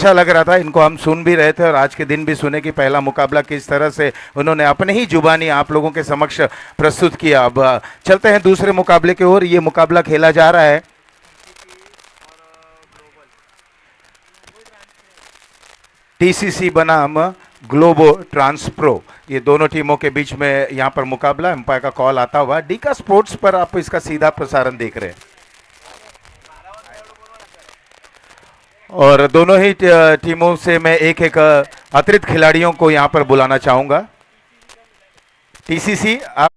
अच्छा लग रहा था, इनको हम सुन भी रहे थे और आज के दिन भी सुने कि पहला मुकाबला किस तरह से उन्होंने अपने ही जुबानी आप लोगों के समक्ष प्रस्तुत किया। अब चलते हैं दूसरे मुकाबले की ओर। ये मुकाबला खेला जा रहा है टीसीसी बनाम ग्लोबो ट्रांसप्रो। ये दोनों टीमों के बीच में यहाँ पर मुकाबला, एम्पायर का कॉल आता हुआ। डीका स्पोर्ट्स पर आप इसका सीधा प्रसारण देख रहे हैं और दोनों ही टीमों से मैं एक एक अतिरिक्त खिलाड़ियों को यहाँ पर बुलाना चाहूंगा। टीसीसी आप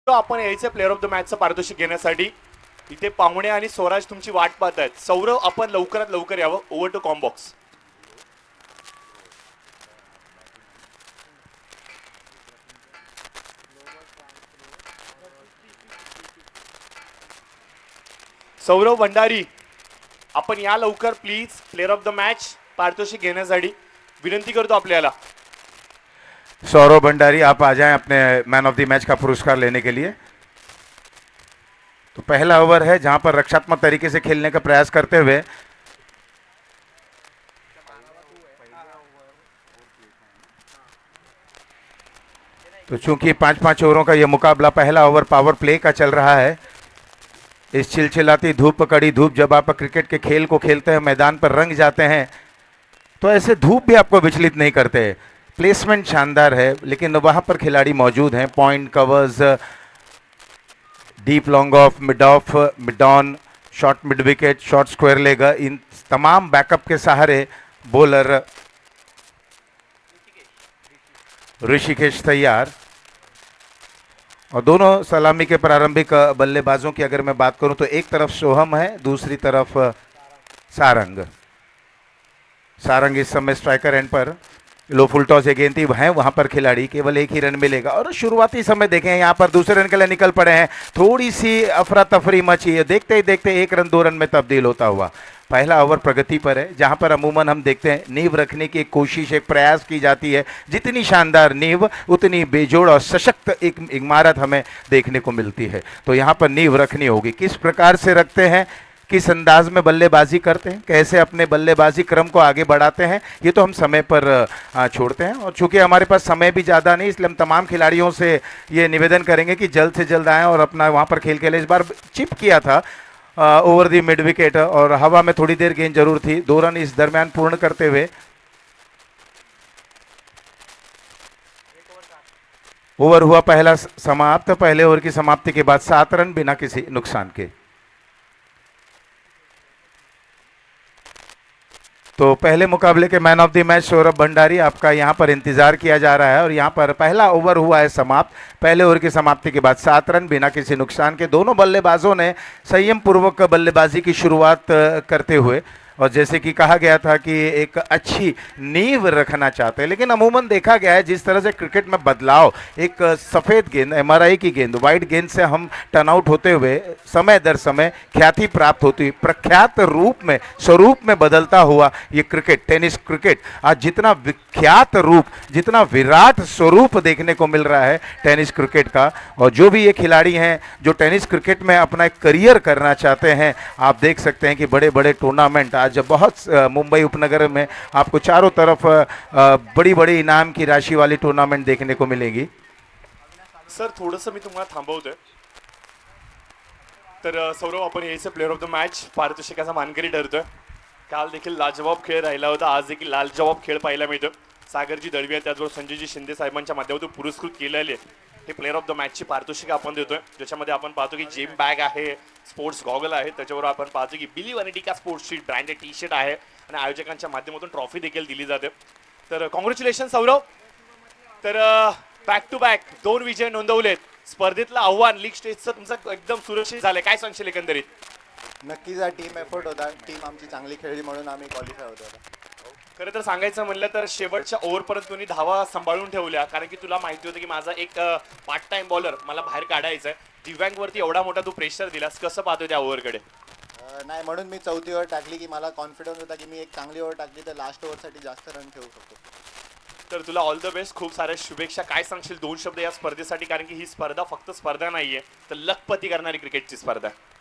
तो आपण यायचं प्लेअर ऑफ द मॅचचं पारितोषिक घेण्यासाठी इथे पाहुणे आणि स्वराज तुमची वाट पाहत आहेत. सौरव आपण लवकरात लवकर यावं. Over to combox. Saurav Bhandari आपण या लवकर please. Player of the match पारितोषिक घेण्यासाठी विनंती करतो आपल्याला. सौरव भंडारी आप आ जाएं अपने मैन ऑफ द मैच का पुरस्कार लेने के लिए। तो पहला ओवर है जहां पर रक्षात्मक तरीके से खेलने का प्रयास करते हुए तो चूंकि 5-5 ओवरों का यह मुकाबला, पहला ओवर पावर प्ले का चल रहा है। इस चिलचिलाती धूप, कड़ी धूप, जब आप क्रिकेट के खेल को खेलते हैं, मैदान पर रंग जाते हैं, तो ऐसे धूप भी आपको विचलित नहीं करते। प्लेसमेंट शानदार है, लेकिन वहां पर खिलाड़ी मौजूद हैं। Point covers, deep long off, mid on, short mid wicket, short square leg, इन तमाम बैकअप के सहारे बॉलर ऋषिकेश तैयार। और दोनों सलामी के प्रारंभिक बल्लेबाजों की अगर मैं बात करूं तो एक तरफ सोहम है, दूसरी तरफ सारंग। सारंग इस समय स्ट्राइकर एंड पर। लो फुल टॉस गेंद थी है, वहां पर खिलाड़ी केवल एक ही रन मिलेगा। और शुरुआती समय देखें, यहाँ पर दूसरे रन के लिए निकल पड़े हैं। थोड़ी सी अफरा तफरी मची है, देखते ही देखते 1 रन 2 रन में तब्दील होता हुआ। पहला ओवर प्रगति पर है, जहां पर अमूमन हम देखते हैं नींव रखने की एक कोशिश, एक प्रयास की जाती है। जितनी शानदार नींव उतनी बेजोड़ और सशक्त एक इमारत हमें देखने को मिलती है। तो यहाँ पर नींव रखनी होगी। किस प्रकार से रखते हैं, किस अंदाज में बल्लेबाजी करते हैं, कैसे अपने बल्लेबाजी क्रम को आगे बढ़ाते हैं, ये तो हम समय पर छोड़ते हैं। और चूंकि हमारे पास समय भी ज़्यादा नहीं, इसलिए हम तमाम खिलाड़ियों से ये निवेदन करेंगे कि जल्द से जल्द आएँ और अपना वहाँ पर खेल खेलें। इस बार चिप किया था ओवर दी मिड विकेट और हवा में थोड़ी देर गेंद जरूर थी। 2 रन इस दरमियान पूर्ण करते हुए ओवर हुआ पहला समाप्त। पहले ओवर की समाप्ति के बाद 7 रन बिना किसी नुकसान के। तो पहले मुकाबले के man of the match Saurabh Bhandari, आपका यहां पर इंतजार किया जा रहा है। और यहां पर पहला ओवर हुआ है समाप्त। पहले ओवर की समाप्ति के बाद 7 रन बिना किसी नुकसान के। दोनों बल्लेबाजों ने संयम पूर्वक बल्लेबाजी की शुरुआत करते हुए, और जैसे कि कहा गया था कि एक अच्छी नींव रखना चाहते हैं, लेकिन अमूमन देखा गया है जिस तरह से क्रिकेट में बदलाव, एक सफ़ेद गेंद, एमआरआई की गेंद, वाइट गेंद से हम टर्न आउट होते हुए समय दर समय ख्याति प्राप्त होती हुई, प्रख्यात रूप में, स्वरूप में बदलता हुआ ये क्रिकेट, टेनिस क्रिकेट आज जितना विख्यात रूप, जितना विराट स्वरूप देखने को मिल रहा है टेनिस क्रिकेट का। और जो भी ये खिलाड़ी हैं जो टेनिस क्रिकेट में अपना एक करियर करना चाहते हैं, आप देख सकते हैं कि बड़े बड़े टूर्नामेंट आज बहुत मुंबई उपनगर में आपको चारों तरफ बड़ी बड़ी इनाम की राशि वाली टूर्नामेंट देखने को मिलेगी। सर थोडंसं मी तुम्हाला थांबवतोय. तर सौरव आपण यायचं प्लेअर ऑफ द मॅच पारितोषिकाचा मानकरी ठरतोय. काल देखील लाजवाब खेळ राहिला होता, आज देखील लाजवाब खेळ पाहायला मिळतो. सागरजी दळवी आहे, त्याचबरोबर संजयजी शिंदे साहेबांच्या माध्यमातून पुरस्कृत केलेले हे प्लेअर ऑफ द मॅचची पारितोषिक आपण देतोय, ज्याच्यामध्ये आपण पाहतो की जिम बॅग आहे, स्पोर्ट्स गॉगल आहे, त्याच्यावर आपण पाहतो की बिलीव आणि टिका स्पोर्ट्सची ब्रँडेड टी शर्ट आहे आणि आयोजकांच्या माध्यमातून ट्रॉफी देखील दिली जाते. तर कॉंग्रॅच्युलेशन सौरव. तर बॅक टू बॅक 2 विजय नोंदवलेत. स्पर्धेतलं आव्हान लीग स्टेजचं तुमचं एकदम सुरक्षित झालंय, काय सांगशील एकंदरीत? नक्कीच हा टीम एफर्ट होता. टीम आमची चांगली खेळली म्हणून आम्ही क्वालिफाय होतो आता. खरं तर सांगायचं म्हणलं तर शेवटच्या ओव्हरपर्यंत तुम्ही धावा सांभाळून ठेवल्या, कारण की तुला माहिती होतं की माझा एक पार्ट टाइम बॉलर मला बाहेर काढायचा आहे. दिव्यांगवरती एवढा मोठा तू प्रेशर दिलास, कसं पाहतो त्या ओव्हरकडे? नाही, म्हणून मी चौथी ओव्हर टाकली की मला कॉन्फिडन्स होता की मी एक चांगली ओव्हर टाकली तर लास्ट ओव्हरसाठी जास्त रन ठेवू शकतो. तर तुला ऑल द बेस्ट, खूप साऱ्या शुभेच्छा. काय सांगशील दोन शब्द या स्पर्धेसाठी, कारण की ही स्पर्धा फक्त स्पर्धा नाहीये तर लखपती करणारी क्रिकेटची स्पर्धा आहे.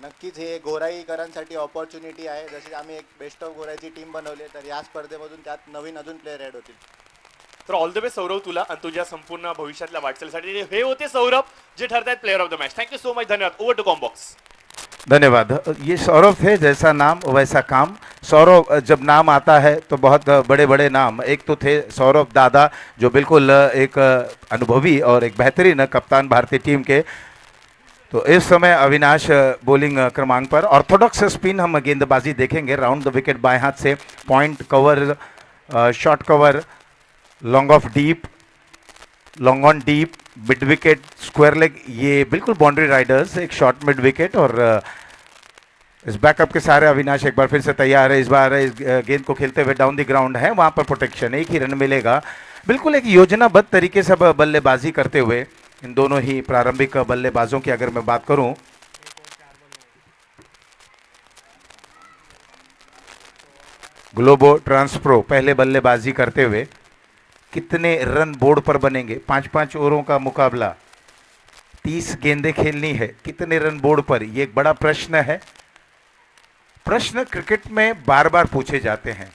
नक्कीच हे गोराईकरांसाठी ऑपॉर्च्युनिटी आहे. जशी आम्ही एक बेस्ट ऑफ गोराईची टीम बनवली तर या स्पर्धेमधून त्यात नवीन अजून प्लेयर ॲड होतील. तर ऑल द बेस्ट सौरभ तुला आणि तुझ्या संपूर्ण भविष्यातल्या वाटचालीसाठी. हे होते सौरभ, जे ठरतायत player of the match. Thank you so much, धन्यवाद. Over to comm box. धन्यवाद। ये सौरभ थे, जैसा नाम वैसा काम। सौरभ जब नाम आता है तो बहुत बड़े बड़े नाम, एक तो थे सौरभ दादा जो बिल्कुल एक अनुभवी और एक बेहतरीन कप्तान भारतीय टीम के। तो इस समय अविनाश बॉलिंग क्रमांक पर। ऑर्थोडॉक्स स्पिन हम गेंदबाजी देखेंगे, राउंड द विकेट बाएं हाथ से, point cover, short cover, long off deep, long on deep, mid wicket, square leg, ये बिल्कुल बाउंड्री राइडर्स, एक शॉर्ट मिड विकेट। और इस बैकअप के सारे अविनाश एक बार फिर से तैयार है। इस बार इस गेंद को खेलते हुए डाउन द ग्राउंड है, वहाँ पर प्रोटेक्शन, एक ही रन मिलेगा। बिल्कुल एक योजनाबद्ध तरीके से बल्लेबाजी करते हुए इन दोनों ही प्रारंभिक बल्लेबाजों की अगर मैं बात करूं, ग्लोबो ट्रांसप्रो पहले बल्लेबाजी करते हुए कितने रन बोर्ड पर बनेंगे? 5-5 ओवरों का मुकाबला, 30 गेंदें खेलनी है, कितने रन बोर्ड पर? ये एक बड़ा प्रश्न है। प्रश्न क्रिकेट में बार बार पूछे जाते हैं,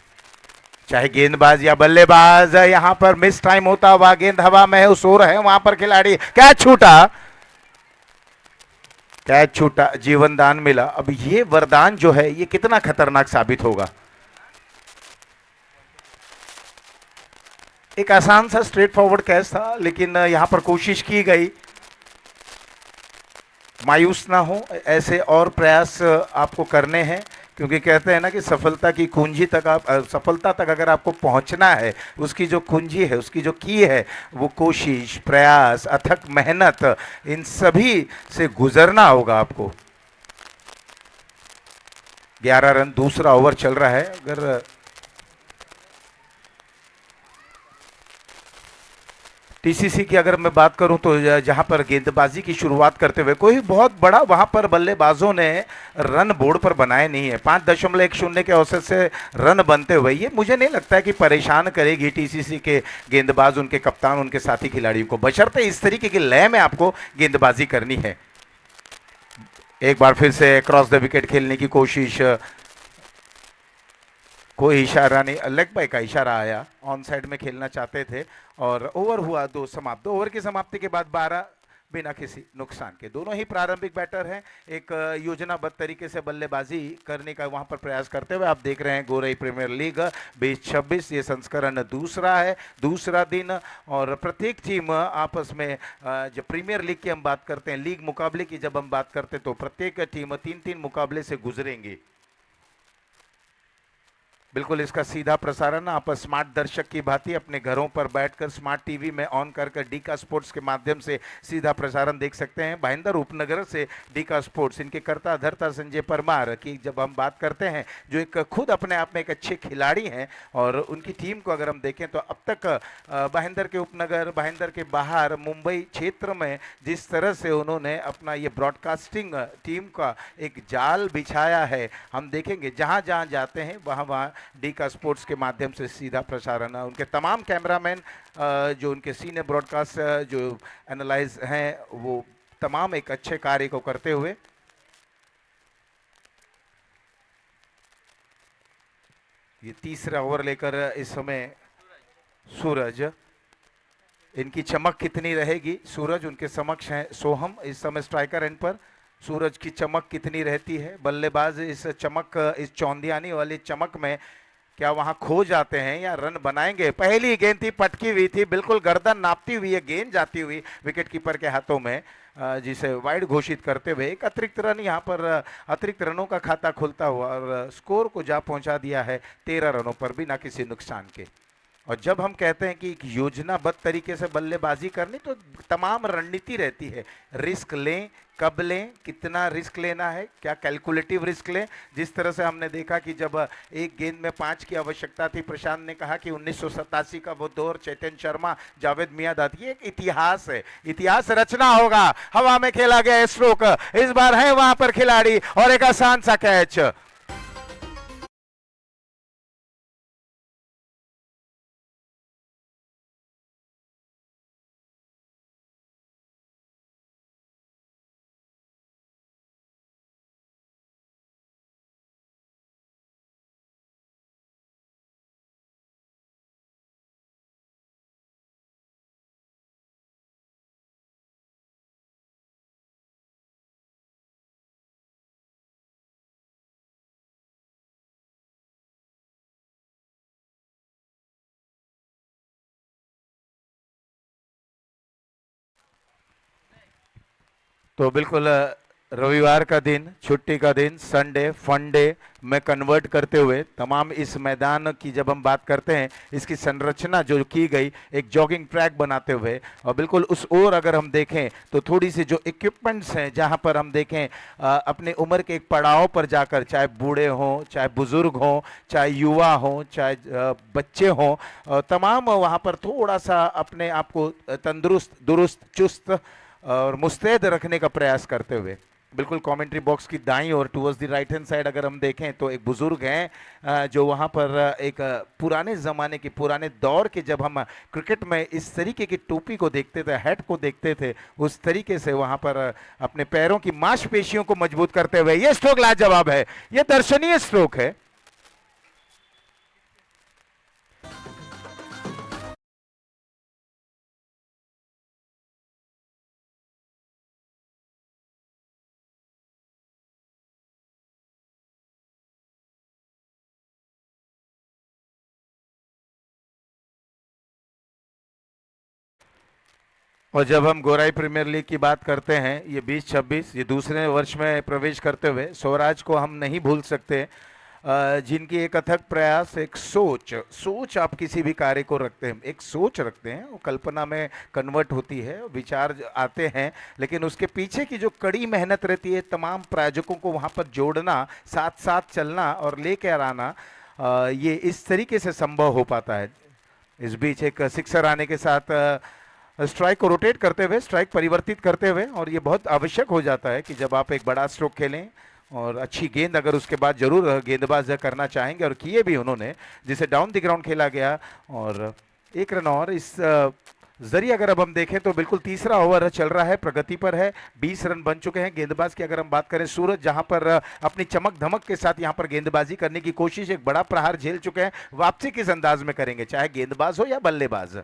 चाहे गेंदबाज या बल्लेबाज। यहां पर मिस टाइम होता हुआ, गेंद हवा में है, उस ओर है, वहां पर खिलाड़ी, कैच छूटा, कैच छूटा, जीवन दान मिला। अब ये वरदान जो है ये कितना खतरनाक साबित होगा? एक आसान सा स्ट्रेट फॉरवर्ड कैच था, लेकिन यहां पर कोशिश की गई। मायूस ना हो, ऐसे और प्रयास आपको करने हैं, क्योंकि कहते हैं ना कि सफलता की कुंजी तक सफलता तक अगर आपको पहुंचना है, उसकी जो कुंजी है, उसकी जो की है, वो कोशिश, प्रयास, अथक मेहनत, इन सभी से गुजरना होगा आपको। 11 रन, दूसरा ओवर चल रहा है। अगर टीसीसी की अगर मैं बात करूं तो जहां पर गेंदबाजी की शुरुआत करते हुए कोई बहुत बड़ा वहां पर बल्लेबाजों ने रन बोर्ड पर बनाए नहीं है। 5.10 के औसत से रन बनते हुए ये मुझे नहीं लगता है कि परेशान करेगी टीसीसी के गेंदबाज, उनके कप्तान, उनके साथी खिलाड़ियों को, बशर्ते इस तरीके की लय में आपको गेंदबाजी करनी है। एक बार फिर से क्रॉस द विकेट खेलने की कोशिश, कोई इशारा नहीं, लेग बाय का इशारा आया, ऑन साइड में खेलना चाहते थे और ओवर हुआ 2 समाप्त। 2 ओवर की समाप्ति के बाद 12 बिना किसी नुकसान के। दोनों ही प्रारंभिक बैटर हैं, एक योजनाबद्ध तरीके से बल्लेबाजी करने का वहां पर प्रयास करते हुए। आप देख रहे हैं गोरई प्रीमियर लीग 2026, ये संस्करण दूसरा है, दूसरा दिन, और प्रत्येक टीम आपस में जब प्रीमियर लीग की हम बात करते हैं, लीग मुकाबले की जब हम बात करते हैं, तो प्रत्येक टीम 3-3 मुकाबले से गुजरेंगी। बिल्कुल इसका सीधा प्रसारण आप स्मार्ट दर्शक की भांति अपने घरों पर बैठकर स्मार्ट टीवी में ऑन कर डीका स्पोर्ट्स के माध्यम से सीधा प्रसारण देख सकते हैं। भाईंदर उपनगर से डीका स्पोर्ट्स, इनके कर्ता धर्ता संजय परमार की जब हम बात करते हैं, जो एक खुद अपने आप में एक अच्छे खिलाड़ी हैं, और उनकी टीम को अगर हम देखें तो अब तक भाईंदर के उपनगर, भाईंदर के बाहर मुंबई क्षेत्र में जिस तरह से उन्होंने अपना ये ब्रॉडकास्टिंग टीम का एक जाल बिछाया है, हम देखेंगे जहाँ जहाँ जाते हैं वहाँ वहाँ डीका स्पोर्ट्स के माध्यम से सीधा प्रसारण। उनके तमाम कैमरामैन जो उनके सीनियर ब्रॉडकास्ट जो एनालाइज हैं, वो तमाम एक अच्छे कार्य को करते हुए ये तीसरा ओवर लेकर इस समय सूरज, इनकी चमक कितनी रहेगी? सूरज, उनके समक्ष हैं सोहम इस समय स्ट्राइकर एंड पर। सूरज की चमक कितनी रहती है? बल्लेबाज इस चमक, इस चौंधियानी वाली चमक में क्या वहां खो जाते हैं या रन बनाएंगे? पहली गेंद थी, पटकी हुई थी, बिल्कुल गर्दन नापती हुई है गेंद जाती हुई विकेट कीपर के हाथों में, जिसे वाइड घोषित करते हुए एक अतिरिक्त रन, यहां पर अतिरिक्त रनों का खाता खुलता हुआ और स्कोर को जा पहुंचा दिया है 13 रनों पर बिना किसी नुकसान के। और जब हम कहते हैं कि एक योजनाबद्ध तरीके से बल्लेबाजी करनी तो तमाम रणनीति रहती है। रिस्क लें, कब लें, कितना रिस्क लेना है, क्या कैलकुलेटिव रिस्क लें। जिस तरह से हमने देखा कि जब एक गेंद में 5 की आवश्यकता थी, प्रशांत ने कहा कि 1987 का वो दौर, चेतन शर्मा, जावेद मियाँदाद, ये एक इतिहास है, इतिहास रचना होगा। हवा में खेला गया स्ट्रोक, इस बार है वहां पर खिलाड़ी और एक आसान सा कैच। तो बिल्कुल रविवार का दिन, छुट्टी का दिन, संडे, फन डे में कन्वर्ट करते हुए तमाम इस मैदान की जब हम बात करते हैं, इसकी संरचना जो की गई एक जॉगिंग ट्रैक बनाते हुए, और बिल्कुल उस ओर अगर हम देखें तो थोड़ी सी जो इक्विपमेंट्स हैं, जहां पर हम देखें अपने उम्र के एक पड़ाव पर जाकर, चाहे बूढ़े हों, चाहे बुजुर्ग हों, चाहे युवा हों, चाहे बच्चे हों, तमाम वहां पर थोड़ा सा अपने आप को तंदुरुस्त, दुरुस्त, चुस्त और मुस्तैद रखने का प्रयास करते हुए, बिल्कुल कमेंट्री बॉक्स की दाईं ओर towards the right hand side अगर हम देखें तो एक बुजुर्ग हैं जो वहां पर एक पुराने ज़माने के, पुराने दौर के, जब हम क्रिकेट में इस तरीके की टोपी को देखते थे, हैट को देखते थे, उस तरीके से वहां पर अपने पैरों की मांसपेशियों को मजबूत करते हुए, ये स्ट्रोक लाजवाब है, ये दर्शनीय स्ट्रोक है। और जब हम गोराई प्रीमियर लीग की बात करते हैं, ये 2026, ये दूसरे वर्ष में प्रवेश करते हुए स्वराज को हम नहीं भूल सकते, जिनकी एक अथक प्रयास, एक सोच, सोच आप किसी भी कार्य को रखते हैं, एक सोच रखते हैं, वो कल्पना में कन्वर्ट होती है, विचार आते हैं, लेकिन उसके पीछे की जो कड़ी मेहनत रहती है, तमाम प्रायोजकों को वहाँ पर जोड़ना, साथ साथ चलना और लेकर आना, ये इस तरीके से संभव हो पाता है। इस बीच एक सिक्सर आने के साथ स्ट्राइक को रोटेट करते हुए, स्ट्राइक परिवर्तित करते हुए, और ये बहुत आवश्यक हो जाता है कि जब आप एक बड़ा स्ट्रोक खेलें और अच्छी गेंद अगर उसके बाद जरूर गेंदबाज करना चाहेंगे, और किए भी उन्होंने, जिसे डाउन द ग्राउंड खेला गया और एक रन। और इस जरिए अगर अब हम देखें तो बिल्कुल तीसरा ओवर चल रहा है, प्रगति पर है, 20 रन बन चुके हैं। गेंदबाज की अगर हम बात करें, सूरज जहां पर अपनी चमक धमक के साथ यहां पर गेंदबाजी करने की कोशिश, एक बड़ा प्रहार झेल चुके हैं, वापसी किस अंदाज में करेंगे, चाहे गेंदबाज हो या बल्लेबाज।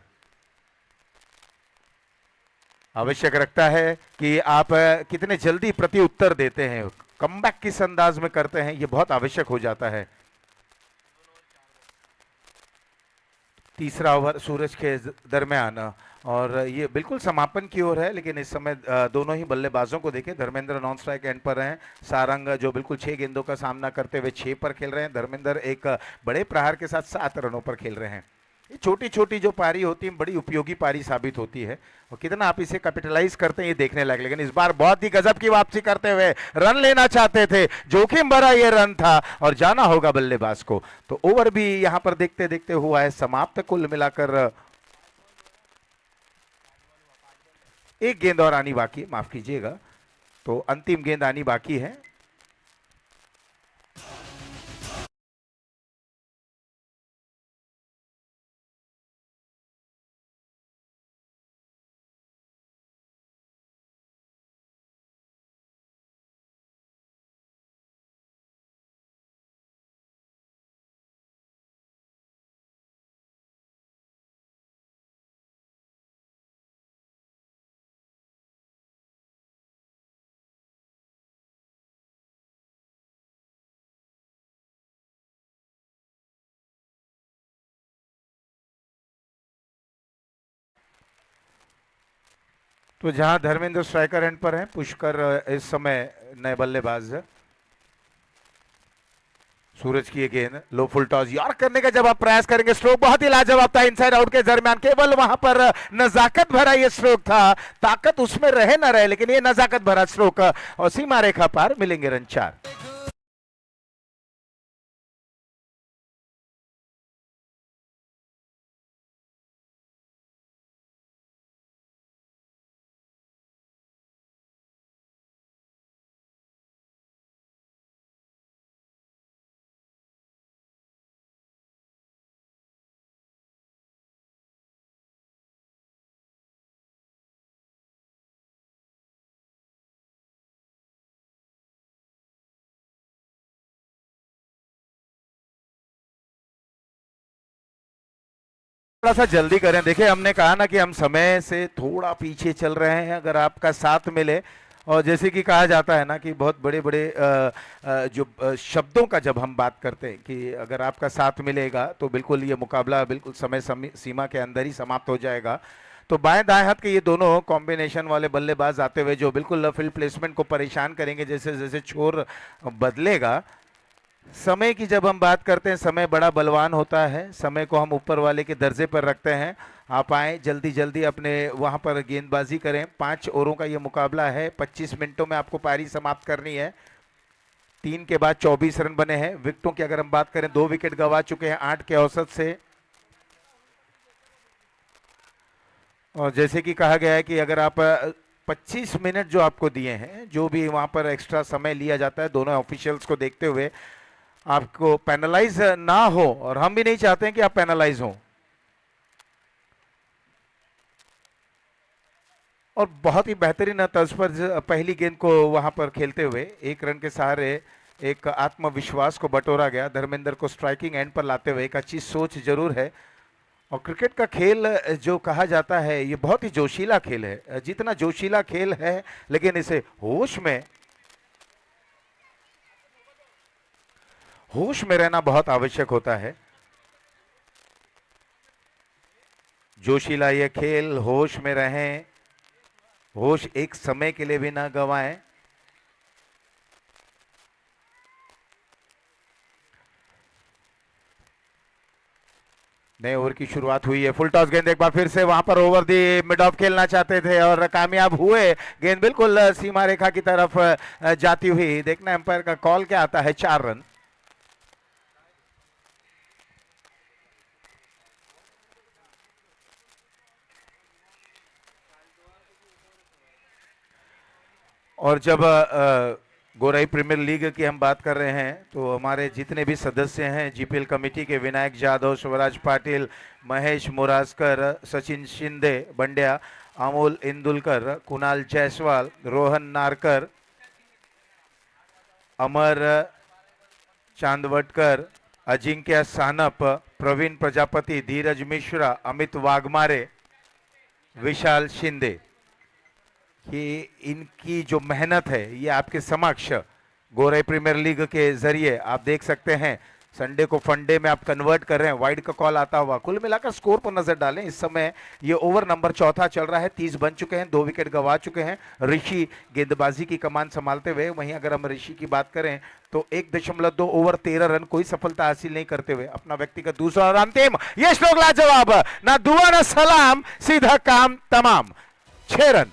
आवश्यक रखता है कि आप कितने जल्दी प्रति उत्तर देते हैं, कमबैक किस अंदाज में करते हैं, ये बहुत आवश्यक हो जाता है। तीसरा ओवर सूरज के दरमियान, और ये बिल्कुल समापन की ओर है, लेकिन इस समय दोनों ही बल्लेबाजों को देखें, धर्मेंद्र नॉन स्ट्राइक एंड पर हैं, सारंग जो बिल्कुल 6 गेंदों का सामना करते हुए 6 पर खेल रहे हैं, धर्मेंद्र एक बड़े प्रहार के साथ 7 रनों पर खेल रहे हैं। ये छोटी छोटी जो पारी होती है, बड़ी उपयोगी पारी साबित होती है, और कितना आप इसे कैपिटलाइज करते हैं ये देखने लायक। लेकिन इस बार बहुत ही गजब की वापसी करते हुए रन लेना चाहते थे, जोखिम भरा ये रन था और जाना होगा बल्लेबाज को। तो ओवर भी यहां पर देखते देखते हुआ है समाप्त। कुल मिलाकर एक गेंद और आनी बाकी है, माफ कीजिएगा, तो अंतिम गेंद आनी बाकी है। तो जहां धर्मेंद्र स्ट्राइकर एंड पर हैं, पुष्कर इस समय नए बल्लेबाज है। सूरज की गेंद लो फुल टॉस यार करने का जब आप प्रयास करेंगे, स्ट्रोक बहुत ही लाजवाब था इनसाइड आउट के दरमियान, केवल वहां पर नजाकत भरा ये स्ट्रोक था, ताकत उसमें रहे ना रहे लेकिन ये नजाकत भरा स्ट्रोक और सीमा रेखा पार, मिलेंगे रन 4। थोड़ा सा जल्दी करें, देखिए हमने कहा ना कि हम समय से थोड़ा पीछे चल रहे हैं, अगर आपका साथ मिले और जैसे कि कहा जाता है ना कि बहुत बड़े बड़े जो शब्दों का जब हम बात करते हैं कि अगर आपका साथ मिलेगा तो बिल्कुल ये मुकाबला बिल्कुल सीमा के अंदर ही समाप्त हो जाएगा। तो बाएं दाएं हाथ के ये दोनों कॉम्बिनेशन वाले बल्लेबाज आते हुए जो बिल्कुल फील्ड प्लेसमेंट को परेशान करेंगे, जैसे जैसे छोर बदलेगा। समय की जब हम बात करते हैं, समय बड़ा बलवान होता है, समय को हम ऊपर वाले के दर्जे पर रखते हैं। आप आए जल्दी जल्दी अपने वहां पर गेंदबाजी करें। 5 ओवरों का ये मुकाबला है, 25 मिनटों में आपको पारी समाप्त करनी है। 3 के बाद 24 रन बने हैं। विकेटों की अगर हम बात करें, 2 विकेट गंवा चुके हैं 8 के औसत से। और जैसे कि कहा गया है कि अगर आप 25 मिनट जो आपको दिए हैं, जो भी वहां पर एक्स्ट्रा समय लिया जाता है दोनों ऑफिशियल्स को देखते हुए, आपको पेनलाइज ना हो और हम भी नहीं चाहते हैं कि आप पेनलाइज हो। और बहुत ही बेहतरीन तर्ज पर पहली गेंद को वहां पर खेलते हुए 1 रन के सहारे एक आत्मविश्वास को बटोरा गया। धर्मेंद्र को स्ट्राइकिंग एंड पर लाते हुए एक अच्छी सोच जरूर है। और क्रिकेट का खेल जो कहा जाता है ये बहुत ही जोशीला खेल है, जितना जोशीला खेल है लेकिन इसे होश में रहना बहुत आवश्यक होता है। जोशीला ये खेल, होश में रहें, होश एक समय के लिए भी ना गंवाएं। नए ओवर की शुरुआत हुई है। फुल टॉस गेंद एक बार फिर से वहां पर ओवर दी मिड ऑफ खेलना चाहते थे और कामयाब हुए। गेंद बिल्कुल सीमा रेखा की तरफ जाती हुई। देखना एम्पायर का कॉल क्या आता है। 4 रन। और जब गोराई प्रीमियर लीग की हम बात कर रहे हैं तो हमारे जितने भी सदस्य हैं जीपीएल कमेटी के, विनायक जाधव, शिवराज पाटिल, महेश मोराजकर, सचिन शिंदे बंड्या, अमोल इंदुलकर, कुणाल जायसवाल, रोहन नारकर, अमर चांदवटकर, अजिंक्य सानप, प्रवीण प्रजापति, धीरज मिश्रा, अमित वाघमारे, विशाल शिंदे, कि इनकी जो मेहनत है ये आपके समक्ष गोराई प्रीमियर लीग के जरिए आप देख सकते हैं। संडे को फंडे में आप कन्वर्ट कर रहे हैं, वाइड का कॉल आता हुआ। कुल मिलाकर स्कोर पर नजर डालें, इस समय ये ओवर नंबर 4 चल रहा है। 30 बन चुके हैं, 2 विकेट गंवा चुके हैं ऋषि गेंदबाजी की कमान संभालते हुए। वहीं अगर हम ऋषि की बात करें तो 1.2 ओवर 13 रन, कोई सफलता हासिल नहीं करते हुए अपना व्यक्तिगत दूसरा और अंतिम ये श्लोक लाजवाब, ना दुआ ना सलाम, सीधा काम तमाम। 6 रन।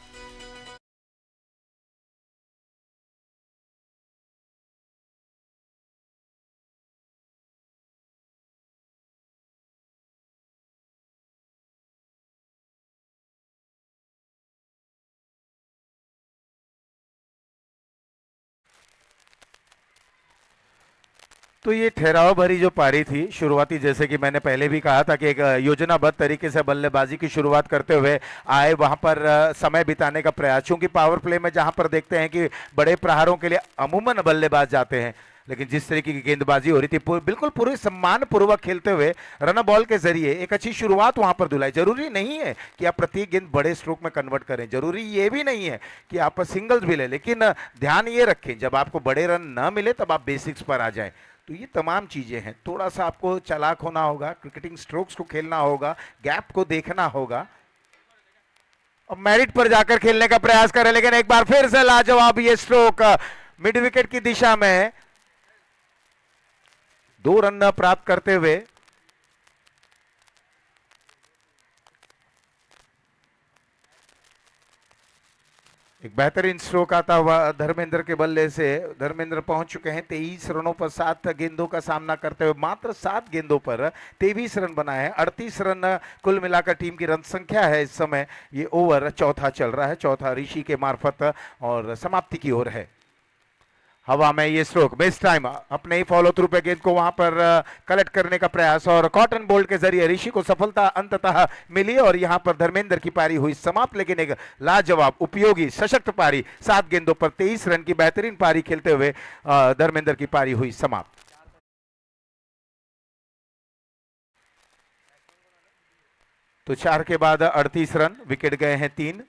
तो ये ठहराव भरी जो पारी थी शुरुआती, जैसे कि मैंने पहले भी कहा था कि एक योजनाबद्ध तरीके से बल्लेबाजी की शुरुआत करते हुए आए, वहां पर समय बिताने का प्रयास। चूंकि पावर प्ले में जहां पर देखते हैं कि बड़े प्रहारों के लिए अमूमन बल्लेबाज जाते हैं, लेकिन जिस तरीके की गेंदबाजी हो रही थी बिल्कुल पूरे सम्मान पूर्वक खेलते हुए रन बॉल के जरिए एक अच्छी शुरुआत वहां पर दिलाई। जरूरी नहीं है कि आप प्रत्येक गेंद बड़े स्ट्रोक में कन्वर्ट करें, जरूरी ये भी नहीं है कि आप सिंगल्स भी लें, लेकिन ध्यान ये रखें जब आपको बड़े रन ना मिले तब आप बेसिक्स पर आ जाएं। तो ये तमाम चीजें हैं, थोड़ा सा आपको चालाक होना होगा, क्रिकेटिंग स्ट्रोक्स को खेलना होगा, गैप को देखना होगा और मेरिट पर जाकर खेलने का प्रयास करें। लेकिन एक बार फिर से लाजवाब ये स्ट्रोक मिड विकेट की दिशा में 2 रन प्राप्त करते हुए एक बेहतरीन स्ट्रोक आता हुआ धर्मेंद्र के बल्ले से। धर्मेंद्र पहुंच चुके हैं 23 रनों पर, 7 गेंदों का सामना करते हुए मात्र 7 गेंदों पर 23 रन बनाए हैं। 38 रन कुल मिलाकर टीम की रन संख्या है इस समय। ये ओवर चौथा चल रहा है, चौथा ऋषि के मार्फत और समाप्ति की ओर है। हवा में ये स्ट्रोक बेस्ट टाइम, अपने ही फॉलो थ्रू पे गेंद को वहां पर कलेक्ट करने का प्रयास और कॉटन बोल्ट के जरिए ऋषि को सफलता अंततः मिली और यहां पर धर्मेंद्र की पारी हुई समाप्त। लेकिन एक लाजवाब, उपयोगी, सशक्त पारी, 7 गेंदों पर 23 रन की बेहतरीन पारी खेलते हुए धर्मेंद्र की पारी हुई समाप्त। तो 4 के बाद 38 रन, विकेट गए हैं 3।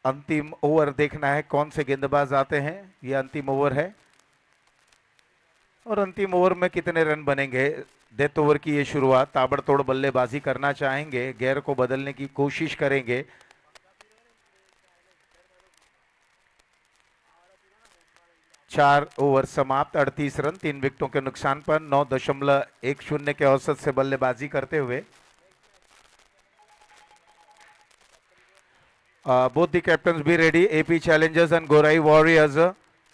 अंतिम ओवर देखना है कौन से गेंदबाज आते हैं। यह अंतिम ओवर है और अंतिम ओवर में कितने रन बनेंगे। डेथ ओवर की ये शुरुआत, ताबड़तोड़ बल्लेबाजी करना चाहेंगे, गेयर को बदलने की कोशिश करेंगे। चार ओवर समाप्त, 38 रन, 3 विकेटों के नुकसान पर 9.10 के औसत से बल्लेबाजी करते हुए both the captains be ready. AP Challengers and Gorai Warriors.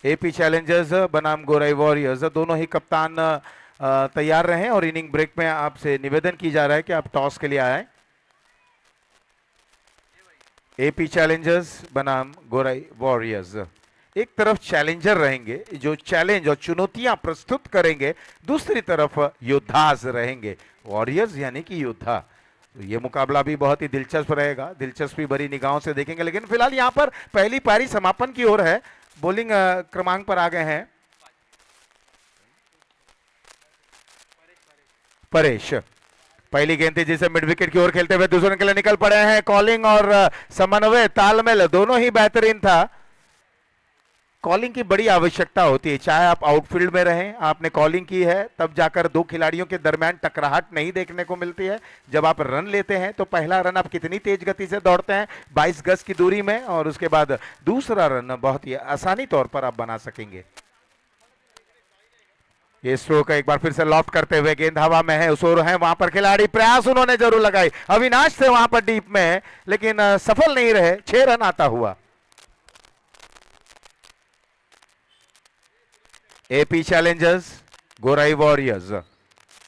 AP Challengers बनाम गोराई वॉरियर्स, दोनों ही कप्तान तैयार रहें और इनिंग ब्रेक में आपसे निवेदन की जा रहा है कि आप टॉस के लिए आए। AP चैलेंजर्स बनाम गोराई वॉरियर्स। एक तरफ चैलेंजर रहेंगे जो चैलेंज और चुनौतियां प्रस्तुत करेंगे, दूसरी तरफ योद्धास रहेंगे, वॉरियर्स यानी कि योद्धा। तो ये मुकाबला भी बहुत ही दिलचस्प रहेगा, दिलचस्पी भरी निगाहों से देखेंगे। लेकिन फिलहाल यहां पर पहली पारी समापन की ओर है। बॉलिंग क्रमांक पर आ गए हैं परेश। पहली गेंद थी जिसे मिड विकेट की ओर खेलते हुए दूसरे के लिए निकल पड़े हैं। कॉलिंग और समन्वय, तालमेल दोनों ही बेहतरीन था। कॉलिंग की बड़ी आवश्यकता होती है, चाहे आप आउटफील्ड में रहें, आपने कॉलिंग की है तब जाकर 2 खिलाड़ियों के दरमियान टकराहट नहीं देखने को मिलती है। जब आप रन लेते हैं तो पहला रन आप कितनी तेज गति से दौड़ते हैं 22 गज की दूरी में, और उसके बाद दूसरा रन बहुत ही आसानी तौर पर आप बना सकेंगे। ये स्ट्रोक एक बार फिर से लॉफ्ट करते हुए गेंद हवा में है, उस ओर है, वहां पर खिलाड़ी प्रयास उन्होंने जरूर लगाई, अविनाश से वहां पर डीप में है लेकिन सफल नहीं रहे। 6 रन आता हुआ। AP Challengers, Gorai Warriors.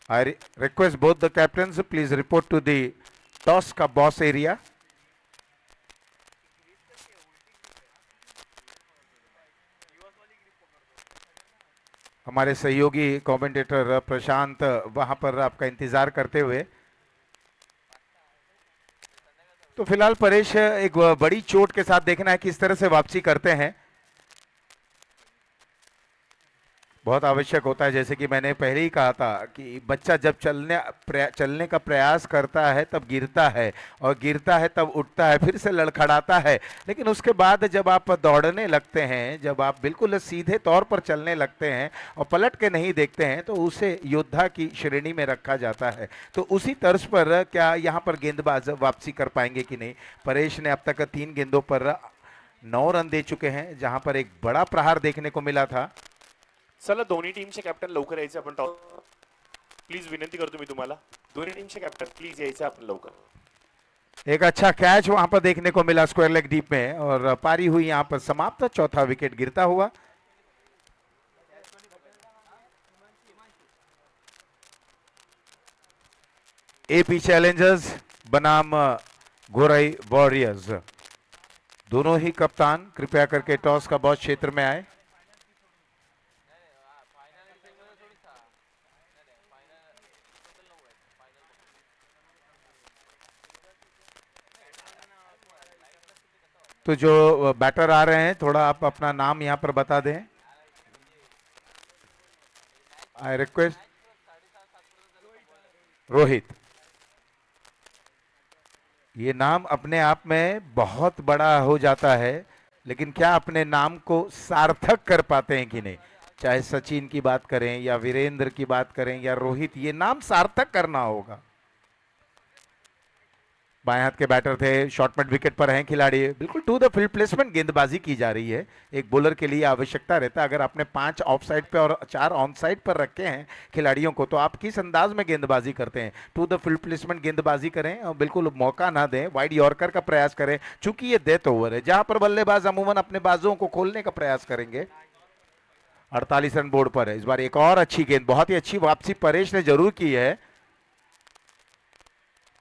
I request both the captains please report to the toss का boss area. हमारे सहयोगी कमेंटेटर प्रशांत वहां पर आपका इंतजार करते हुए। तो फिलहाल परेश एक बड़ी चोट के साथ देखना है किस तरह से वापसी करते हैं। बहुत आवश्यक होता है, जैसे कि मैंने पहले ही कहा था कि बच्चा जब चलने का प्रयास करता है तब गिरता है, और गिरता है तब उठता है, फिर से लड़खड़ाता है, लेकिन उसके बाद जब आप दौड़ने लगते हैं, जब आप बिल्कुल सीधे तौर पर चलने लगते हैं और पलट के नहीं देखते हैं, तो उसे योद्धा की श्रेणी में रखा जाता है। तो उसी तर्ज पर क्या यहाँ पर गेंदबाज वापसी कर पाएंगे कि नहीं। परेश ने अब तक 3 गेंदों पर 9 रन दे चुके हैं, जहां पर एक बड़ा प्रहार देखने को मिला था। चला दोन्ही टीमचे कॅप्टन लवकर यायचे आपण टॉस, प्लीज विनंती करतो मी तुम्हाला, दोन्ही टीमचे कॅप्टन प्लीज यायचे आपण लवकर। एक अच्छा कैच वहां पर देखने को मिला स्क्वायर लेग डीप में, और पारी हुई यहां पर समाप्त, चौथा विकेट गिरता हुआ। AP चैलेंजर्स बनाम गोराई वॉरियर्स, दोनों ही कप्तान कृपया करके टॉस का बॉस क्षेत्र में आए। तो जो बैटर आ रहे हैं थोड़ा आप अपना नाम यहां पर बता दें। I request Rohit. ये नाम अपने आप में बहुत बड़ा हो जाता है, लेकिन क्या अपने नाम को सार्थक कर पाते हैं कि नहीं। चाहे सचिन की बात करें या वीरेंद्र की बात करें या रोहित, ये नाम सार्थक करना होगा। बाएं हाथ के बैटर थे, शॉर्ट मिड विकेट पर हैं खिलाड़ी, बिल्कुल टू द फील्ड प्लेसमेंट गेंदबाजी की जा रही है। एक बॉलर के लिए आवश्यकता रहता है, अगर आपने 5 ऑफ साइड पे और 4 ऑन साइड पर रखे हैं खिलाड़ियों को, तो आप किस अंदाज में गेंदबाजी करते हैं। टू द फील्ड प्लेसमेंट गेंदबाजी करें और बिल्कुल मौका ना दें, वाइड यॉर्कर का प्रयास करें, चूंकि ये डेथ ओवर है जहां पर बल्लेबाज अमूमन अपने बाजुओं को खोलने का प्रयास करेंगे। 48 रन बोर्ड पर है। इस बार एक और अच्छी गेंद, बहुत ही अच्छी वापसी परेश ने जरूर की है,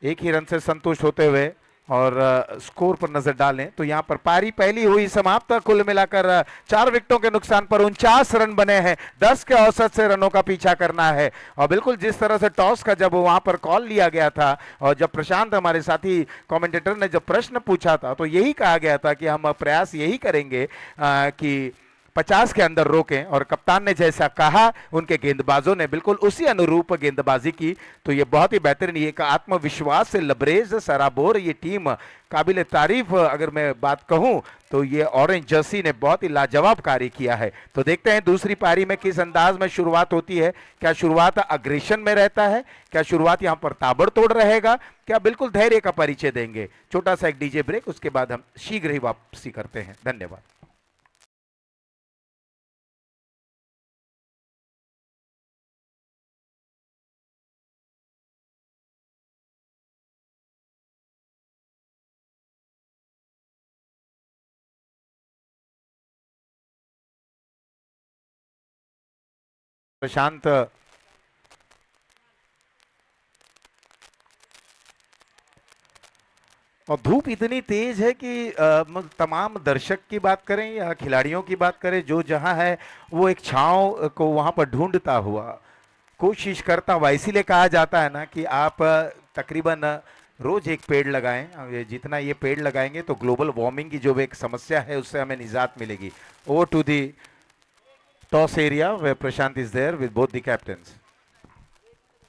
एक ही रन से संतुष्ट होते हुए। और स्कोर पर नजर डालें तो यहां पर पारी पहली हुई समाप्त, कुल मिलाकर 4 विकेटों के नुकसान पर 49 रन बने हैं। 10 के औसत से रनों का पीछा करना है। और बिल्कुल जिस तरह से टॉस का जब वहां पर कॉल लिया गया था और जब प्रशांत हमारे साथी कमेंटेटर ने जब प्रश्न पूछा था, तो यही कहा गया था कि हम प्रयास यही करेंगे कि 50 के अंदर रोकें, और कप्तान ने जैसा कहा उनके गेंदबाजों ने बिल्कुल उसी अनुरूप गेंदबाजी की। तो ये बहुत ही बेहतरीन, एक आत्मविश्वास से लबरेज सराबोर ये टीम, काबिल तारीफ अगर मैं बात कहूं तो ये ऑरेंज जर्सी ने बहुत ही लाजवाब कार्य किया है। तो देखते हैं दूसरी पारी में किस अंदाज में शुरुआत होती है। क्या शुरुआत अग्रेशन में रहता है, क्या शुरुआत यहां पर ताबड़तोड़ रहेगा, क्या बिल्कुल धैर्य का परिचय देंगे। छोटा सा एक डीजे ब्रेक, उसके बाद हम शीघ्र ही वापसी करते हैं। धन्यवाद। प्रशांत, और धूप इतनी तेज है कि तमाम दर्शक की बात करें या खिलाड़ियों की बात करें, जो जहां है वो एक छांव को वहां पर ढूंढता हुआ कोशिश करता हुआ। इसीलिए कहा जाता है ना कि आप तकरीबन रोज एक पेड़ लगाएं। जितना ये पेड़ लगाएंगे तो ग्लोबल वार्मिंग की जो एक समस्या है उससे हमें निजात मिलेगी। Over to the toss area way Prashant is there with both the captains.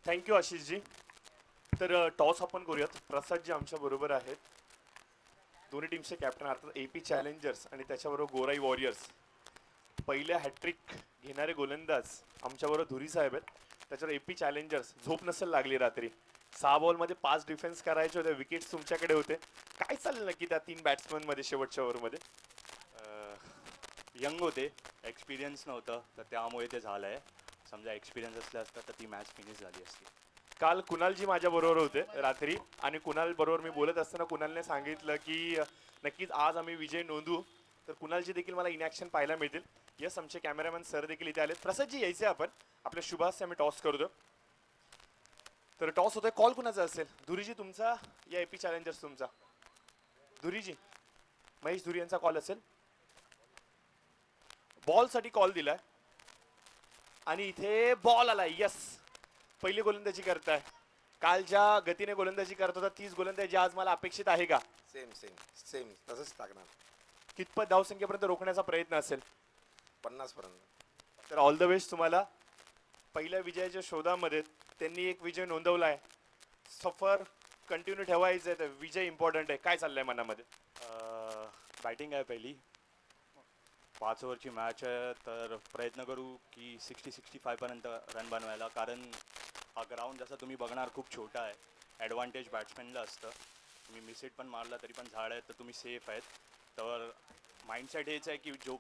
Thank you Ashish ji. तर टॉस आपण करूयात. प्रसादजी आमच्या बरोबर आहेत, दोन्ही टीमचे कॅप्टन अर्थात एपी चॅलेंजर्स आणि त्याच्याबरोबर गोराई वॉरियर्स. पहिल्या हॅट्रिक घेणारे गोलंदाज आमच्याबरोबर धुरी साहेब आहेत. त्याच्यावर एपी चॅलेंजर्स झोप नसेल लागली रात्री. 6 बॉलमध्ये 5 डिफेन्स करायचे होते, विकेट्स तुमच्याकडे होते. काय चाललं नक्की त्या 3 बॅट्समन मध्ये शेवटच्या ओव्हरमध्ये? यंग होते, एक्सपिरियन्स नव्हतं, तर त्यामुळे ते झालंय. समजा एक्सपिरियन्स असला असता तर ती मॅच फिनिश झाली असती. काल कुणालजी माझ्या बरोबर होते रात्री, आणि कुणाल बरोबर मी बोलत असताना कुणालने सांगितलं की नक्कीच आज आम्ही विजय नोंदवू. तर कुणालजी देखील मला इन ॲक्शन पाहायला मिळतील. यस, आमचे कॅमेरामॅन सर देखील इथे आलेत. प्रसादजी यायचे आपण आपल्या शुभास आम्ही टॉस करतो. तर टॉस होतोय, कॉल कुणाचा असेल? धुरीजी तुमचा या एपी चॅलेंजर्स तुमचा? धुरीजी, महेश धुरी यांचा कॉल असेल. बॉलसाठी कॉल दिलाय आणि इथे बॉल आलाय. यस, पहिली गोलंदाजी करताय. काल ज्या गतीने गोलंदाजी करत होता तीच गोलंदाजी आज मला अपेक्षित आहे का? सेम तसंच टाकणार. कितपत धावसंख्येपर्यंत रोखण्याचा प्रयत्न असेल? 50 पर्यंत. तर ऑल द बेस्ट तुम्हाला. पहिल्या विजयाच्या शोधामध्ये त्यांनी एक विजय नोंदवलाय. सफर कंटिन्यू ठेवायचं आहे, तर विजय इम्पॉर्टंट आहे. काय चाललंय मनामध्ये? बॅटिंग आहे पहिली, 5 ओव्हरची मॅच आहे, तर प्रयत्न करू की 60-65 पर्यंत रन बनवायला. कारण हा ग्राउंड जसा तुम्ही बघणार खूप छोटा आहे, ॲडव्हान्टेज बॅट्समॅनला असतं. तुम्ही मिसहिट पण मारला तरी पण झाड आहे, तर तुम्ही सेफ आहेत. तर माइंडसेट हेच आहे की जो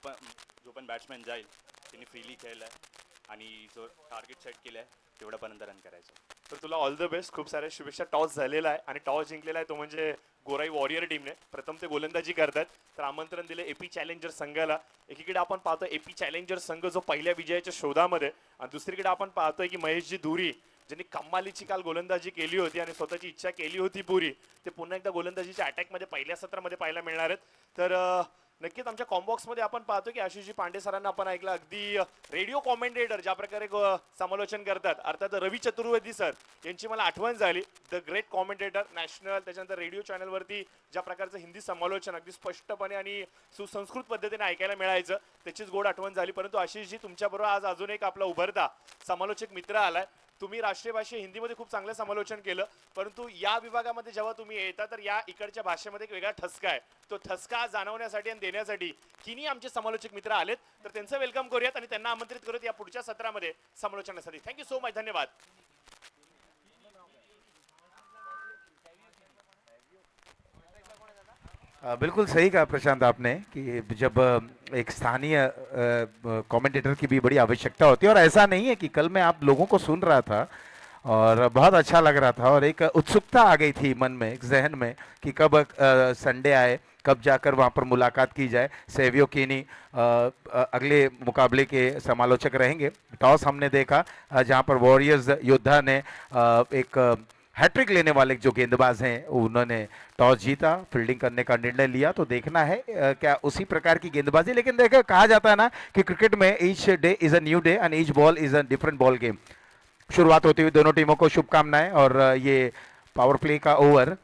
पण बॅट्समॅन जाईल त्यांनी फ्रीली खेळला आहे आणि जो टार्गेट सेट केलं आहे तेवढ्यापर्यंत रन करायचं. तर तुला ऑल द बेस्ट, खूप साऱ्या शुभेच्छा. टॉस झालेला आहे आणि टॉस जिंकलेला आहे तो म्हणजे गोराई वॉरियर टीमने. प्रथम ते गोलंदाजी करतात, तर आमंत्रण दिले एपी चॅलेंजर संघाला. एकीकडे आपण पाहतोय एपी चॅलेंजर संघ जो पहिल्या विजयाच्या शोधामध्ये, आणि दुसरीकडे आपण पाहतोय की महेशजी धुरी ज्यांनी कमालीची काल गोलंदाजी केली होती आणि स्वतःची इच्छा केली होती पुरी, ते पुन्हा एकदा गोलंदाजीच्या अटॅकमध्ये पहिल्या सत्रामध्ये पाहायला मिळणार आहेत. तर नक्कीच आमच्या कॉम्बॉक्समध्ये आपण पाहतो की आशिषजी पांडे सरांना आपण ऐकलं, अगदी रेडिओ कॉमेंटेटर ज्या प्रकारे समालोचन करतात, अर्थात रवी चतुर्वेदी सर यांची मला आठवण झाली. द ग्रेट कॉमेंटेटर नॅशनल, त्याच्यानंतर रेडिओ चॅनलवरती ज्या प्रकारचं हिंदी समालोचन अगदी स्पष्टपणे आणि सुसंस्कृत पद्धतीने ऐकायला मिळायचं, त्याचीच गोड आठवण झाली. परंतु आशिषजी तुमच्याबरोबर आज अजून एक आपला उभरता समालोचक मित्र आलाय. तुम्ही राष्ट्रीय भाषा हिंदीमध्ये खूप चांगलं समालोचन केलं, परंतु या विभागामध्ये जेव्हा तुम्ही येता तर या इकडच्या भाषेमध्ये एक वेगळा ठसका आहे. तो ठसका जाणवण्यासाठी आणि देण्यासाठी किनी आमचे समालोचक मित्र आलेत, तर त्यांचं वेलकम करूयात आणि त्यांना आमंत्रित करूयात या पुढच्या सत्रामध्ये समालोचनासाठी. थँक्यू सो मच, धन्यवाद. बिल्कुल सही कहा प्रशांत आपने कि जब एक स्थानीय कमेंटेटर की भी बड़ी आवश्यकता होती है, और ऐसा नहीं है कि कल मैं आप लोगों को सुन रहा था और बहुत अच्छा लग रहा था और एक उत्सुकता आ गई थी मन में, एक जहन में कि कब संडे आए, कब जाकर वहाँ पर मुलाकात की जाए। सेवियो कीनी अगले मुकाबले के समालोचक रहेंगे। टॉस हमने देखा जहाँ पर वॉरियर्स योद्धा ने एक हैट्रिक लेने वाले जो गेंदबाज हैं उन्होंने टॉस जीता, फील्डिंग करने का निर्णय लिया। तो देखना है क्या उसी प्रकार की गेंदबाजी। लेकिन देखो, कहा जाता है ना कि क्रिकेट में each day is a new day and each ball is a different ball game. शुरुआत होती हुई दोनों टीमों को शुभकामनाएं। और ये पावर प्ले का ओवर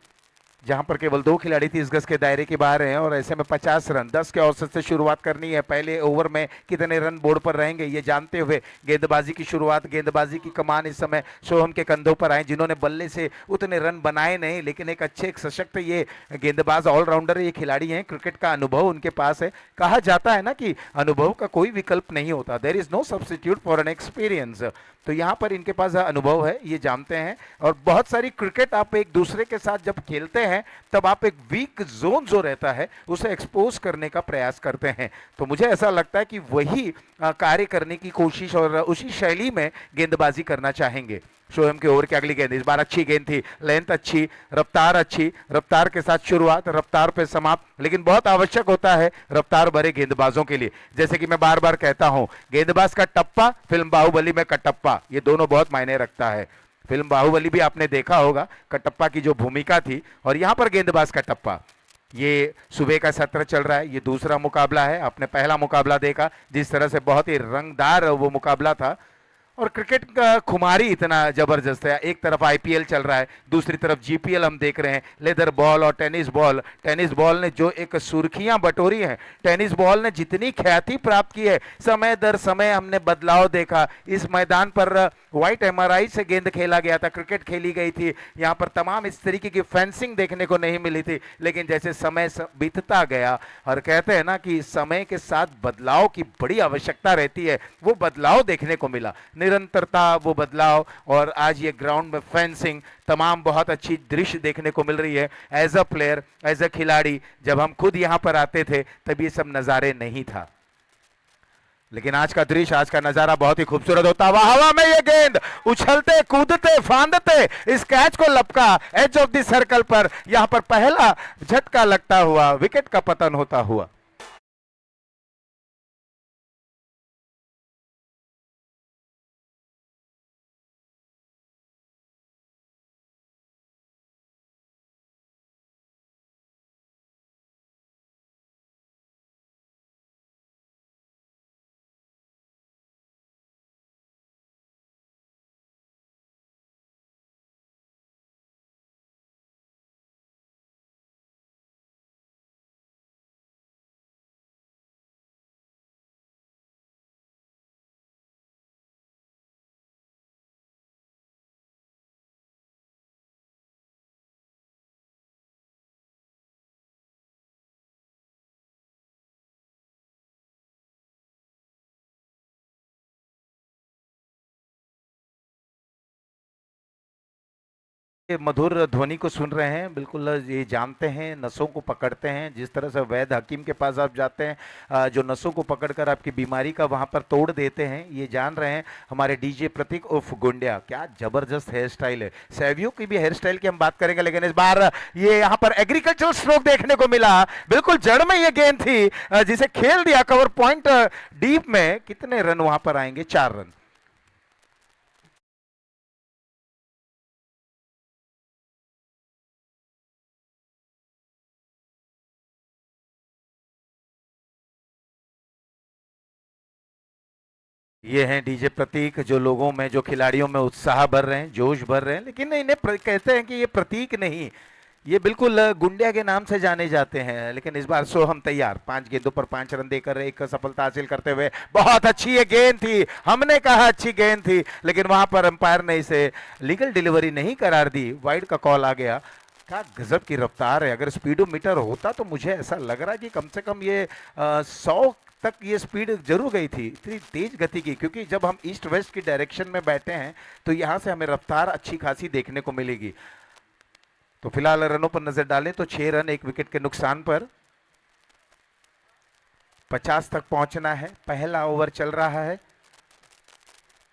जहां पर केवल 2 खिलाड़ी 30 गज के दायरे के बाहर हैं और ऐसे में 50 रन 10 के औसत से शुरुआत करनी है। पहले ओवर में कितने रन बोर्ड पर रहेंगे ये जानते हुए गेंदबाजी की शुरुआत, गेंदबाजी की कमान इस समय सोहम के कंधों पर आए, जिन्होंने बल्ले से उतने रन बनाए नहीं, लेकिन एक अच्छे एक सशक्त ये गेंदबाज ऑलराउंडर ये खिलाड़ी हैं। क्रिकेट का अनुभव उनके पास है। कहा जाता है ना कि अनुभव का कोई विकल्प नहीं होता, there is no substitute for an experience. तो यहाँ पर इनके पास अनुभव है, ये जानते हैं। और बहुत सारी क्रिकेट आप एक दूसरे के साथ जब खेलते हैं तब आप एक वीक जोन जो रहता है उसे एक्सपोज करने का प्रयास करते हैं। तो मुझे ऐसा लगता है कि वही कार्य करने की कोशिश और उसी शैली में गेंदबाजी करना चाहेंगे। शोएब के ओवर की अगली गेंद, इस बार अच्छी गेंद थी, लेंथ अच्छी, रफ्तार के साथ शुरुआत, रफ्तार पे समाप्त। लेकिन बहुत आवश्यक होता है रफ्तार भरे गेंदबाजों के लिए। जैसे कि मैं बार बार कहता हूं, गेंदबाज का टप्पा, फिल्म बाहुबली में कटप्पा, ये दोनों बहुत मायने रखता है। फिल्म बाहुबली भी आपने देखा होगा, कटप्पा की जो भूमिका थी, और यहां पर गेंदबाज का टप्पा। ये सुबह का सत्र चल रहा है, ये दूसरा मुकाबला है। आपने पहला मुकाबला देखा जिस तरह से बहुत ही रंगदार वो मुकाबला था। और क्रिकेट का खुमारी इतना जबरदस्त है, एक तरफ आईपीएल चल रहा है, दूसरी तरफ जीपीएल हम देख रहे हैं। लेदर बॉल और टेनिस बॉल ने जो एक सुर्खियां बटोरी हैं, टेनिस बॉल ने जितनी ख्याति प्राप्त की है, समय दर समय हमने बदलाव देखा। इस मैदान पर व्हाइट एमआरआई से गेंद खेला गया था, क्रिकेट खेली गई थी, यहाँ पर तमाम इस तरीके की फेंसिंग देखने को नहीं मिली थी। लेकिन जैसे समय बीतता गया, और कहते हैं ना कि समय के साथ बदलाव की बड़ी आवश्यकता रहती है, वो बदलाव देखने को मिला, निरंतरता वो बदलाव। और आज ये ग्राउंड में फेंसिंग, तमाम बहुत अच्छी दृश्य देखने को मिल रही है। As a player, as a खिलाड़ी, जब हम खुद यहाँ पर आते थे तब ये सब नज़ारे नहीं था। लेकिन आज का दृश्य, आज का नजारा बहुत ही खूबसूरत होता हुआ। हवा में ये गेंद उछलते कूदते फांदते इस कैच को लपका एज ऑफ द सर्कल पर, यहां पर पहला झटका लगता हुआ विकेट का पतन होता हुआ। ये मधुर ध्वनि को सुन रहे हैं, बिल्कुल ये जानते हैं, नसों को पकड़ते हैं। जिस तरह से वैद्य हकीम के पास आप जाते हैं, जो नसों को पकड़कर आपकी बीमारी का वहां पर तोड़ देते हैं, ये जान रहे हैं हमारे डीजे प्रतीक उर्फ गुंडिया। क्या जबरदस्त हेयर स्टाइल है। सेवियो की भी हेयर स्टाइल की हम बात करेंगे, लेकिन इस बार ये यहाँ पर एग्रीकल्चरल स्ट्रोक देखने को मिला। बिल्कुल जड़ में ये गेंद थी, जिसे खेल दिया कवर पॉइंट डीप में। कितने रन वहां पर आएंगे? 4 रन। ये हैं डीजे प्रतीक, जो लोगों में, जो खिलाड़ियों में उत्साह भर रहे हैं, जोश भर रहे हैं। लेकिन इन्हें कहते हैं कि ये प्रतीक नहीं, ये बिल्कुल गुंडिया के नाम से जाने जाते हैं। लेकिन इस बार सोहम तैयार, 5 गेंदों पर 5 रन देकर एक सफलता हासिल करते हुए। बहुत अच्छी ये गेंद थी, हमने कहा अच्छी गेंद थी, लेकिन वहां पर अंपायर ने इसे लीगल डिलीवरी नहीं करार दी, वाइड का कॉल आ गया। क्या गजब की रफ्तार है। अगर स्पीडोमीटर होता तो मुझे ऐसा लग रहा है कि कम से कम ये 100 तक ये स्पीड जरूर गई थी, इतनी तेज गति की। क्योंकि जब हम ईस्ट वेस्ट की डायरेक्शन में बैठे हैं तो यहाँ से हमें रफ्तार अच्छी खासी देखने को मिलेगी। तो फिलहाल रनों पर नजर डालें तो 6 रन 1 विकेट के नुकसान पर 50 तक पहुंचना है। पहला ओवर चल रहा है,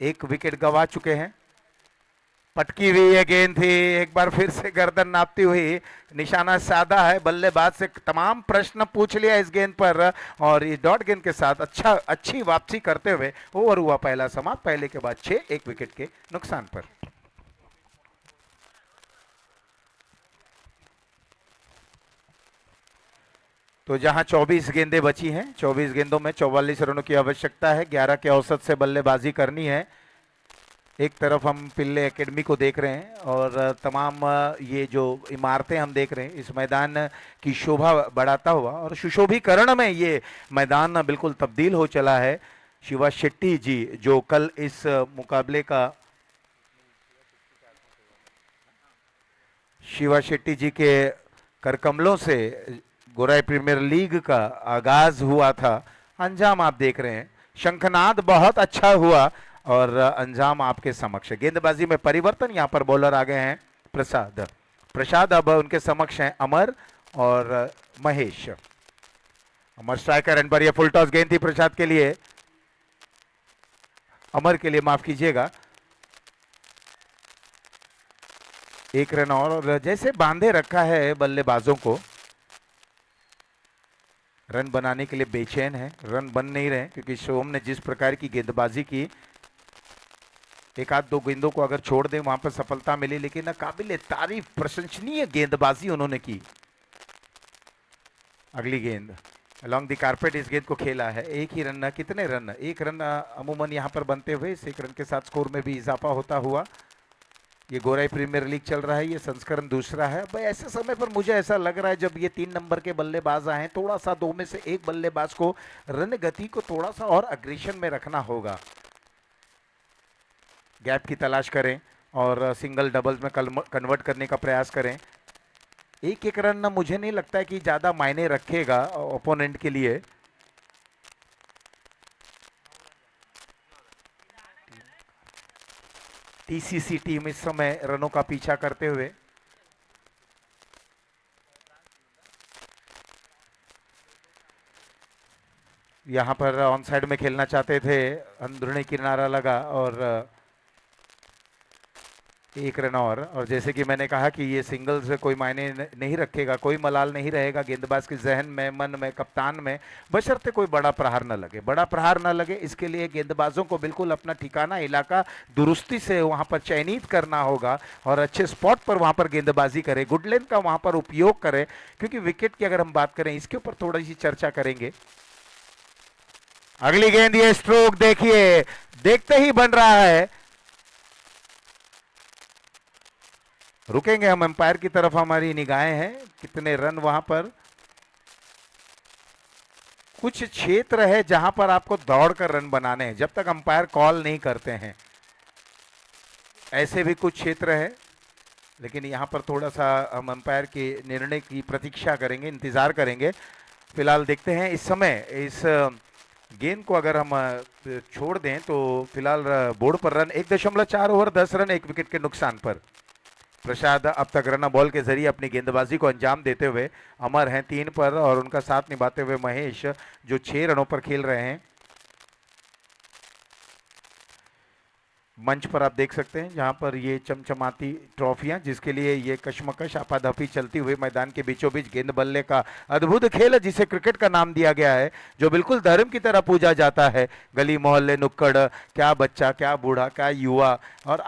1 विकेट गंवा चुके हैं। पटकी हुई ये गेंद थी, एक बार फिर से गर्दन नापती हुई, निशाना साधा है। बल्लेबाज से तमाम प्रश्न पूछ लिया इस गेंद पर और ये डॉट गेंद के साथ अच्छी वापसी करते हुए ओवर हुआ पहला समाप्त। पहले के बाद 6 1 विकेट के नुकसान पर। तो जहां 24 गेंदें बची हैं, 24 गेंदों में 44 रनों की आवश्यकता है। 11 के औसत से बल्लेबाजी करनी है। एक तरफ हम पिल्ले एकेडमी को देख रहे हैं और तमाम ये जो इमारतें हम देख रहे हैं इस मैदान की शोभा बढ़ाता हुआ और सुशोभीकरण में ये मैदान बिल्कुल तब्दील हो चला है। शिवा शेट्टी जी जो कल इस मुकाबले का शिवा शेट्टी जी के करकमलों से गोराई प्रीमियर लीग का आगाज हुआ था, अंजाम आप देख रहे हैं। शंखनाद बहुत अच्छा हुआ और अंजाम आपके समक्ष है। गेंदबाजी में परिवर्तन, यहां पर बॉलर आ गए हैं प्रसाद अब उनके समक्ष हैं अमर और महेश। अमर स्ट्राइकर एंड पर यह फुल टॉस गेंद थी प्रसाद के लिए, अमर के लिए माफ कीजिएगा। 1 रन और जैसे बांधे रखा है बल्लेबाजों को, रन बनाने के लिए बेचैन है, रन बन नहीं रहे क्योंकि सोम ने जिस प्रकार की गेंदबाजी की, 1 आध 2 गेंदों को अगर छोड़ दें वहां पर सफलता मिली, लेकिन काबिल तारीफ प्रशंसनीय गेंदबाजी उन्होंने की। अगली गेंद अलॉन्ग द कारपेट इस गेंद को खेला है। 1 ही रन, कितने रन, 1 रन अमूमन यहां पर बनते हुए इस 1 रन के साथ स्कोर में भी इजाफा होता हुआ। ये गोराई प्रीमियर लीग चल रहा है, ये संस्करण दूसरा है। भाई ऐसे समय पर मुझे ऐसा लग रहा है जब ये 3 नंबर के बल्लेबाज आए, थोड़ा सा 2 में से 1 बल्लेबाज को रन गति को थोड़ा सा और अग्रेशन में रखना होगा। गैप की तलाश करें और सिंगल डबल्स में कन्वर्ट करने का प्रयास करें। 1 रन मुझे नहीं लगता है कि ज्यादा मायने रखेगा ओपोनेंट के लिए। टीसीसी टीम इस समय रनों का पीछा करते हुए यहां पर ऑन साइड में खेलना चाहते थे, अंदरूनी किनारा लगा और 1 रन और जैसे कि मैंने कहा कि ये सिंगल से कोई मायने नहीं रखेगा, कोई मलाल नहीं रहेगा गेंदबाज के जहन में, मन में, कप्तान में, बशर्ते कोई बड़ा प्रहार न लगे। बड़ा प्रहार न लगे इसके लिए गेंदबाजों को बिल्कुल अपना ठिकाना इलाका दुरुस्ती से वहां पर चयनित करना होगा और अच्छे स्पॉट पर वहां पर गेंदबाजी करें, गुड लेंथ का वहां पर उपयोग करें। क्योंकि विकेट की अगर हम बात करें इसके ऊपर थोड़ी सी चर्चा करेंगे। अगली गेंद, ये स्ट्रोक देखिए, देखते ही बन रहा है। रुकेंगे हम, एम्पायर की तरफ हमारी निगाहें हैं, कितने रन वहां पर। कुछ क्षेत्र है जहां पर आपको दौड़कर रन बनाने हैं जब तक अंपायर कॉल नहीं करते हैं, ऐसे भी कुछ क्षेत्र है। लेकिन यहां पर थोड़ा सा हम अंपायर के निर्णय की प्रतीक्षा करेंगे, इंतजार करेंगे। फिलहाल देखते हैं इस समय इस गेंद को अगर हम छोड़ दें तो फिलहाल बोर्ड पर रन 1.4 ओवर 10 रन 1 विकेट के नुकसान पर। प्रसाद अब तक रन बॉल के जरिए अपनी गेंदबाजी को अंजाम देते हुए अमर हैं 3 पर और उनका साथ निभाते हुए महेश जो 6 रनों पर खेल रहे हैं। मंच पर आप देख सकते हैं जहां पर ये चमचमाती ट्रॉफियां, जिसके लिए ये कशमकश आपाधापी चलती हुई मैदान के बीचों बीच गेंद बल्ले का अद्भुत खेल जिसे क्रिकेट का नाम दिया गया है, जो बिल्कुल धर्म की तरह पूजा जाता है। गली मोहल्ले नुक्कड़, क्या बच्चा, क्या बूढ़ा, क्या युवा, और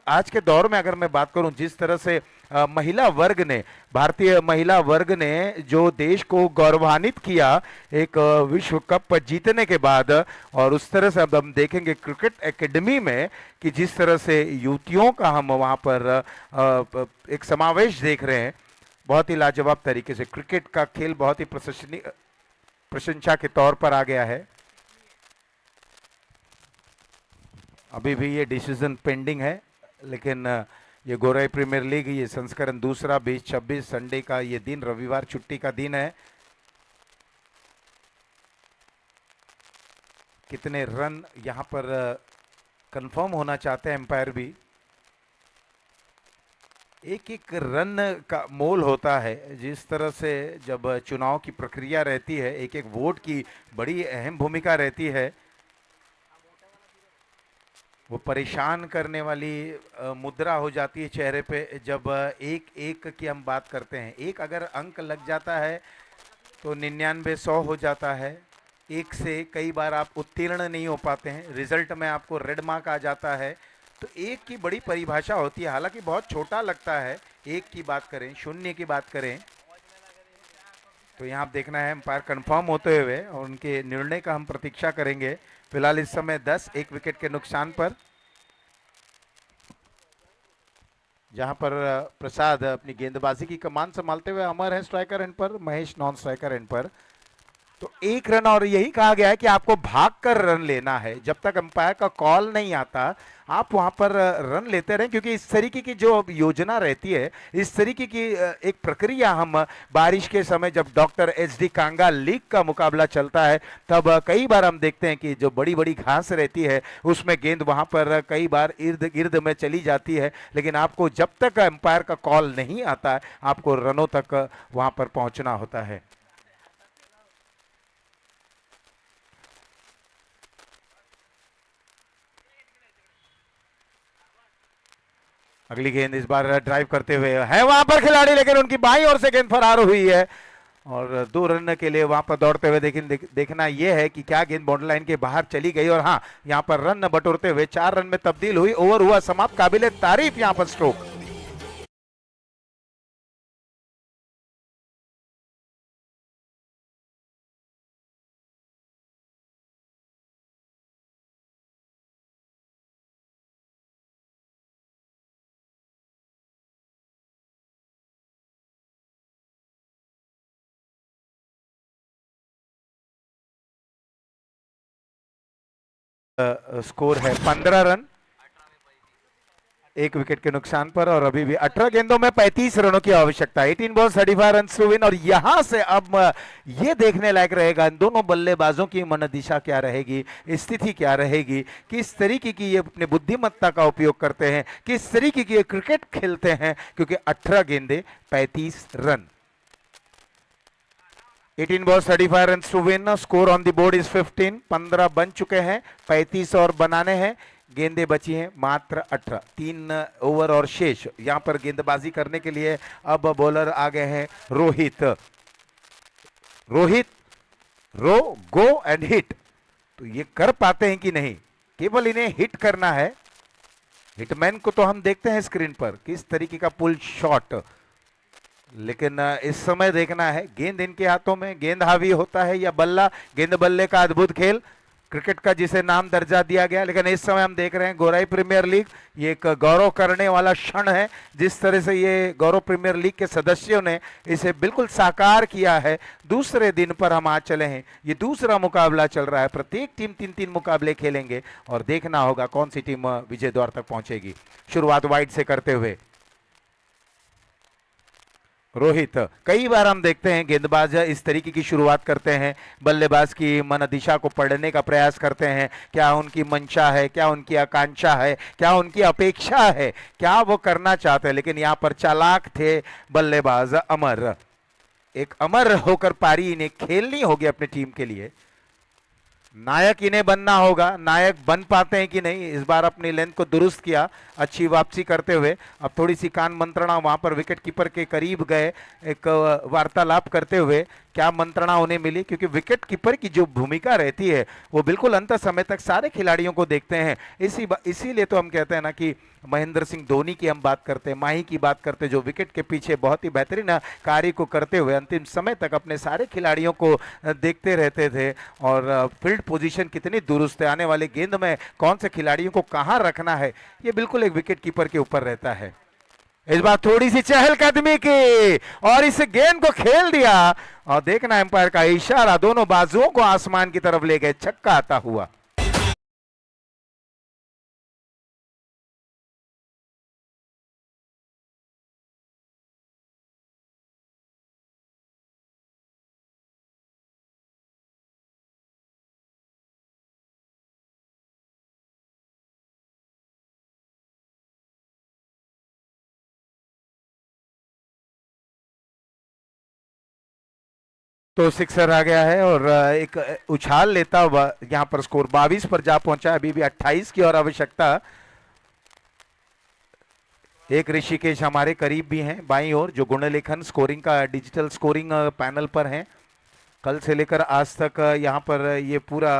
आज के दौर में अगर मैं बात करूं जिस तरह से महिला वर्ग ने, भारतीय महिला वर्ग ने जो देश को गौरवान्वित किया एक विश्व कप जीतने के बाद, और उस तरह से अब हम देखेंगे क्रिकेट एकेडमी में कि जिस तरह से युवतियों का हम वहाँ पर एक समावेश देख रहे हैं, बहुत ही लाजवाब तरीके से क्रिकेट का खेल बहुत ही प्रशंसा के तौर पर आ गया है। अभी भी ये डिसीजन पेंडिंग है, लेकिन ये गोराई प्रीमियर लीग ये संस्करण दूसरा 20-26 संडे का ये दिन, रविवार छुट्टी का दिन है। कितने रन यहां पर कंफर्म होना चाहते हैं एम्पायर भी। एक एक रन का मोल होता है। जिस तरह से जब चुनाव की प्रक्रिया रहती है, एक एक वोट की बड़ी अहम भूमिका रहती है। वो परेशान करने वाली मुद्रा हो जाती है चेहरे पे जब एक एक की हम बात करते हैं। एक अगर अंक लग जाता है तो 99-100 हो जाता है। एक से कई बार आप उत्तीर्ण नहीं हो पाते हैं, रिजल्ट में आपको रेड मार्क आ जाता है। तो एक की बड़ी परिभाषा होती है, हालांकि बहुत छोटा लगता है। एक की बात करें, शून्य की बात करें, तो यहाँ आप देखना है अंपायर कंफर्म होते हुए और उनके निर्णय का हम प्रतीक्षा करेंगे। फिलहाल इस समय 10 एक विकेट के नुकसान पर, जहां पर प्रसाद अपनी गेंदबाजी की कमान संभालते हुए, अमर है स्ट्राइकर एंड पर, महेश नॉन स्ट्राइकर एंड पर। तो एक रन, और यही कहा गया है कि आपको भागकर रन लेना है। जब तक अंपायर का कॉल नहीं आता आप वहां पर रन लेते रहें, क्योंकि इस तरीके की जो अब योजना रहती है, इस तरीके की एक प्रक्रिया हम बारिश के समय जब डॉक्टर एच डी कांगा लीग का मुकाबला चलता है तब कई बार हम देखते हैं कि जो बड़ी बड़ी घास रहती है उसमें गेंद वहां पर कई बार इर्द गिर्द में चली जाती है। लेकिन आपको जब तक अंपायर का कॉल नहीं आता है आपको रनों तक वहां पर पहुंचना होता है। अगली गेंद इस बार ड्राइव करते हुए है वहां पर खिलाड़ी, लेकिन उनकी बाईं ओर से गेंद फरार हुई है और 2 रन के लिए वहां पर दौड़ते हुए देखना यह है कि क्या गेंद बाउंड्री लाइन के बाहर चली गई। और हाँ, यहां पर रन बटोरते हुए 4 रन में तब्दील हुई। ओवर हुआ समाप्त, काबिले तारीफ यहां पर स्ट्रोक। स्कोर है 15 रन एक विकेट के नुकसान पर, और अभी भी 18 गेंदों में 35 रनों की आवश्यकता। 18 बॉल्स 35 रन टू विन। और यहां से अब ये देखने लायक रहेगा इन दोनों बल्लेबाजों की मन दिशा क्या रहेगी, स्थिति क्या रहेगी, किस तरीके की ये अपने बुद्धिमत्ता का उपयोग करते हैं, किस तरीके की ये क्रिकेट खेलते हैं, क्योंकि 18 गेंदे 35 run. 18 balls 35 run to win. Score on the board is 15। 15 बन चुके हैं, 35 और बनाने हैं। गेंदें बची हैं मात्र 18। 3 ओवर और शेष। यहां पर गेंदबाजी करने के लिए अब बॉलर आ गए हैं रोहित। रोहित, रो, गो एंड हिट। तो ये कर पाते हैं कि नहीं, केवल इन्हें हिट करना है। हिटमैन को तो हम देखते हैं स्क्रीन पर किस तरीके का पुल शॉट, लेकिन इस समय देखना है गेंद इनके हाथों में, गेंद हावी होता है या बल्ला। गेंद बल्ले का अद्भुत खेल, क्रिकेट का जिसे नाम दर्जा दिया गया। लेकिन इस समय हम देख रहे हैं गोराई प्रीमियर लीग, ये एक गौरव करने वाला क्षण है। जिस तरह से ये गौरव प्रीमियर लीग के सदस्यों ने इसे बिल्कुल साकार किया है। दूसरे दिन पर हम आज चले हैं, ये दूसरा मुकाबला चल रहा है। प्रत्येक टीम 3-3 मुकाबले खेलेंगे और देखना होगा कौन सी टीम विजय द्वार तक पहुंचेगी। शुरुआत वाइड से करते हुए रोहित। कई बार हम देखते हैं गेंदबाज इस तरीके की शुरुआत करते हैं, बल्लेबाज की मन दिशा को पढ़ने का प्रयास करते हैं। क्या उनकी मंशा है, क्या उनकी आकांक्षा है, क्या उनकी अपेक्षा है, क्या वो करना चाहते हैं। लेकिन यहाँ पर चालाक थे बल्लेबाज अमर। एक अमर होकर पारी इन्हें खेलनी होगी अपनी टीम के लिए। नायक इन्हें बनना होगा, नायक बन पाते हैं कि नहीं। इस बार अपनी लेंथ को दुरुस्त किया, अच्छी वापसी करते हुए। अब थोड़ी सी कान मंत्रणा वहां पर विकेट कीपर के करीब गए, एक वार्तालाप करते हुए क्या मंत्रणा उन्हें मिली, क्योंकि विकेट कीपर की जो भूमिका रहती है वो बिल्कुल अंत समय तक सारे खिलाड़ियों को देखते हैं। इसीलिए तो हम कहते हैं ना कि महेंद्र सिंह धोनी की हम बात करते हैं, माही की बात करते हैं, जो विकेट के पीछे बहुत ही बेहतरीन कार्य को करते हुए अंतिम समय तक अपने सारे खिलाड़ियों को देखते रहते थे। और फील्ड पोजीशन कितनी दुरुस्त है, आने वाले गेंद में कौन से खिलाड़ियों को कहां रखना है, ये बिल्कुल एक विकेट कीपर के ऊपर रहता है। इस बार थोड़ी सी चहलकदमी की और इस गेंद को खेल दिया, और देखना एम्पायर का इशारा, दोनों बाजुओं को आसमान की तरफ ले गए, छक्का आता हुआ। तो सिक्सर आ गया है और एक उछाल लेता हुआ यहां पर स्कोर 22 पर जा पहुंचा है। अभी भी 28 की और आवश्यकता। एक ऋषिकेश हमारे करीब भी हैं बाईं ओर, जो गुणलेखन स्कोरिंग का डिजिटल स्कोरिंग पैनल पर हैं। कल से लेकर आज तक यहां पर ये पूरा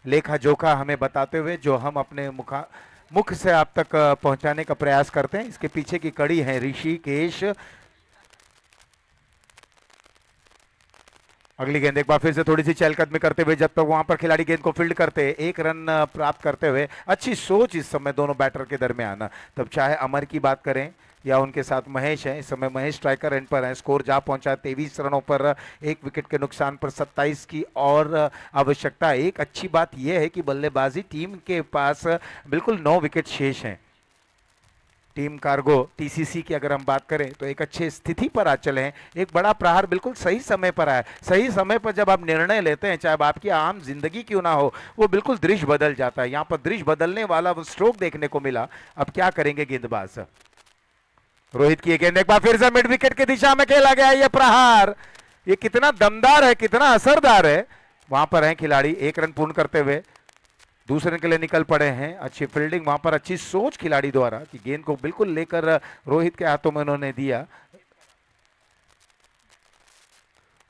लेखा जोखा हमें बताते हुए जो हम अपने मुख से आप तक पहुंचाने का प्रयास करते हैं। इसके पीछे की कड़ी है ऋषिकेश। अगली गेंद एक बार फिर से थोड़ी सी चहलकदमी करते हुए, जब तक वहां पर खिलाड़ी गेंद को फील्ड करते, एक रन प्राप्त करते हुए। अच्छी सोच इस समय दोनों बैटर के दरमियान। तब चाहे अमर की बात करें या उनके साथ महेश है, इस समय महेश स्ट्राइकर एंड पर है। स्कोर जा पहुंचा 23 रनों पर, एक विकेट के नुकसान पर 27 की और आवश्यकता। एक अच्छी बात यह है कि बल्लेबाजी टीम के पास बिल्कुल 9 विकेट शेष हैं। टीम कार्गो टीसीसी की अगर हम बात करें तो एक अच्छे स्थिति पर आज चले हैं। एक बड़ा प्रहार बिल्कुल सही समय पर आया। सही समय पर जब आप निर्णय लेते हैं, चाहे आपकी आम जिंदगी क्यों ना हो, वो बिल्कुल दृश्य बदल जाता है। यहाँ पर दृश्य बदलने वाला वो स्ट्रोक देखने को मिला। अब क्या करेंगे गेंदबाज? रोहित की गेंद एक बार फिर से मिड विकेट की दिशा में खेला गया। ये प्रहार ये कितना दमदार है, कितना असरदार है। वहां पर है खिलाड़ी, एक रन पूर्ण करते हुए दूसरे रन के लिए निकल पड़े हैं। अच्छी फील्डिंग, वहां पर अच्छी सोच खिलाड़ी द्वारा कि गेंद को बिल्कुल लेकर रोहित के हाथों में उन्होंने दिया।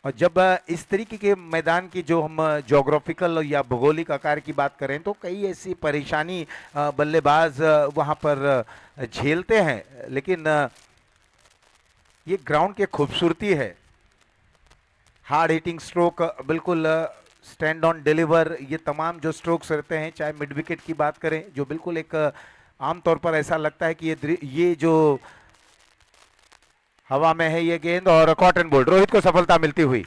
और जब इस तरीके के मैदान की जो हम ज्योग्राफिकल या भौगोलिक आकार की बात करें तो कई ऐसी परेशानी बल्लेबाज वहां पर झेलते हैं, लेकिन ये ग्राउंड की खूबसूरती है। हार्ड हिटिंग स्ट्रोक, बिल्कुल स्टैंड ऑन डिलीवर, ये तमाम जो स्ट्रोक्स रहते हैं, चाहे मिड विकेट की बात करें जो बिल्कुल एक आमतौर पर ऐसा लगता है कि ये जो हवा में है ये गेंद, और कॉटन बोल्ड। रोहित को सफलता मिलती हुई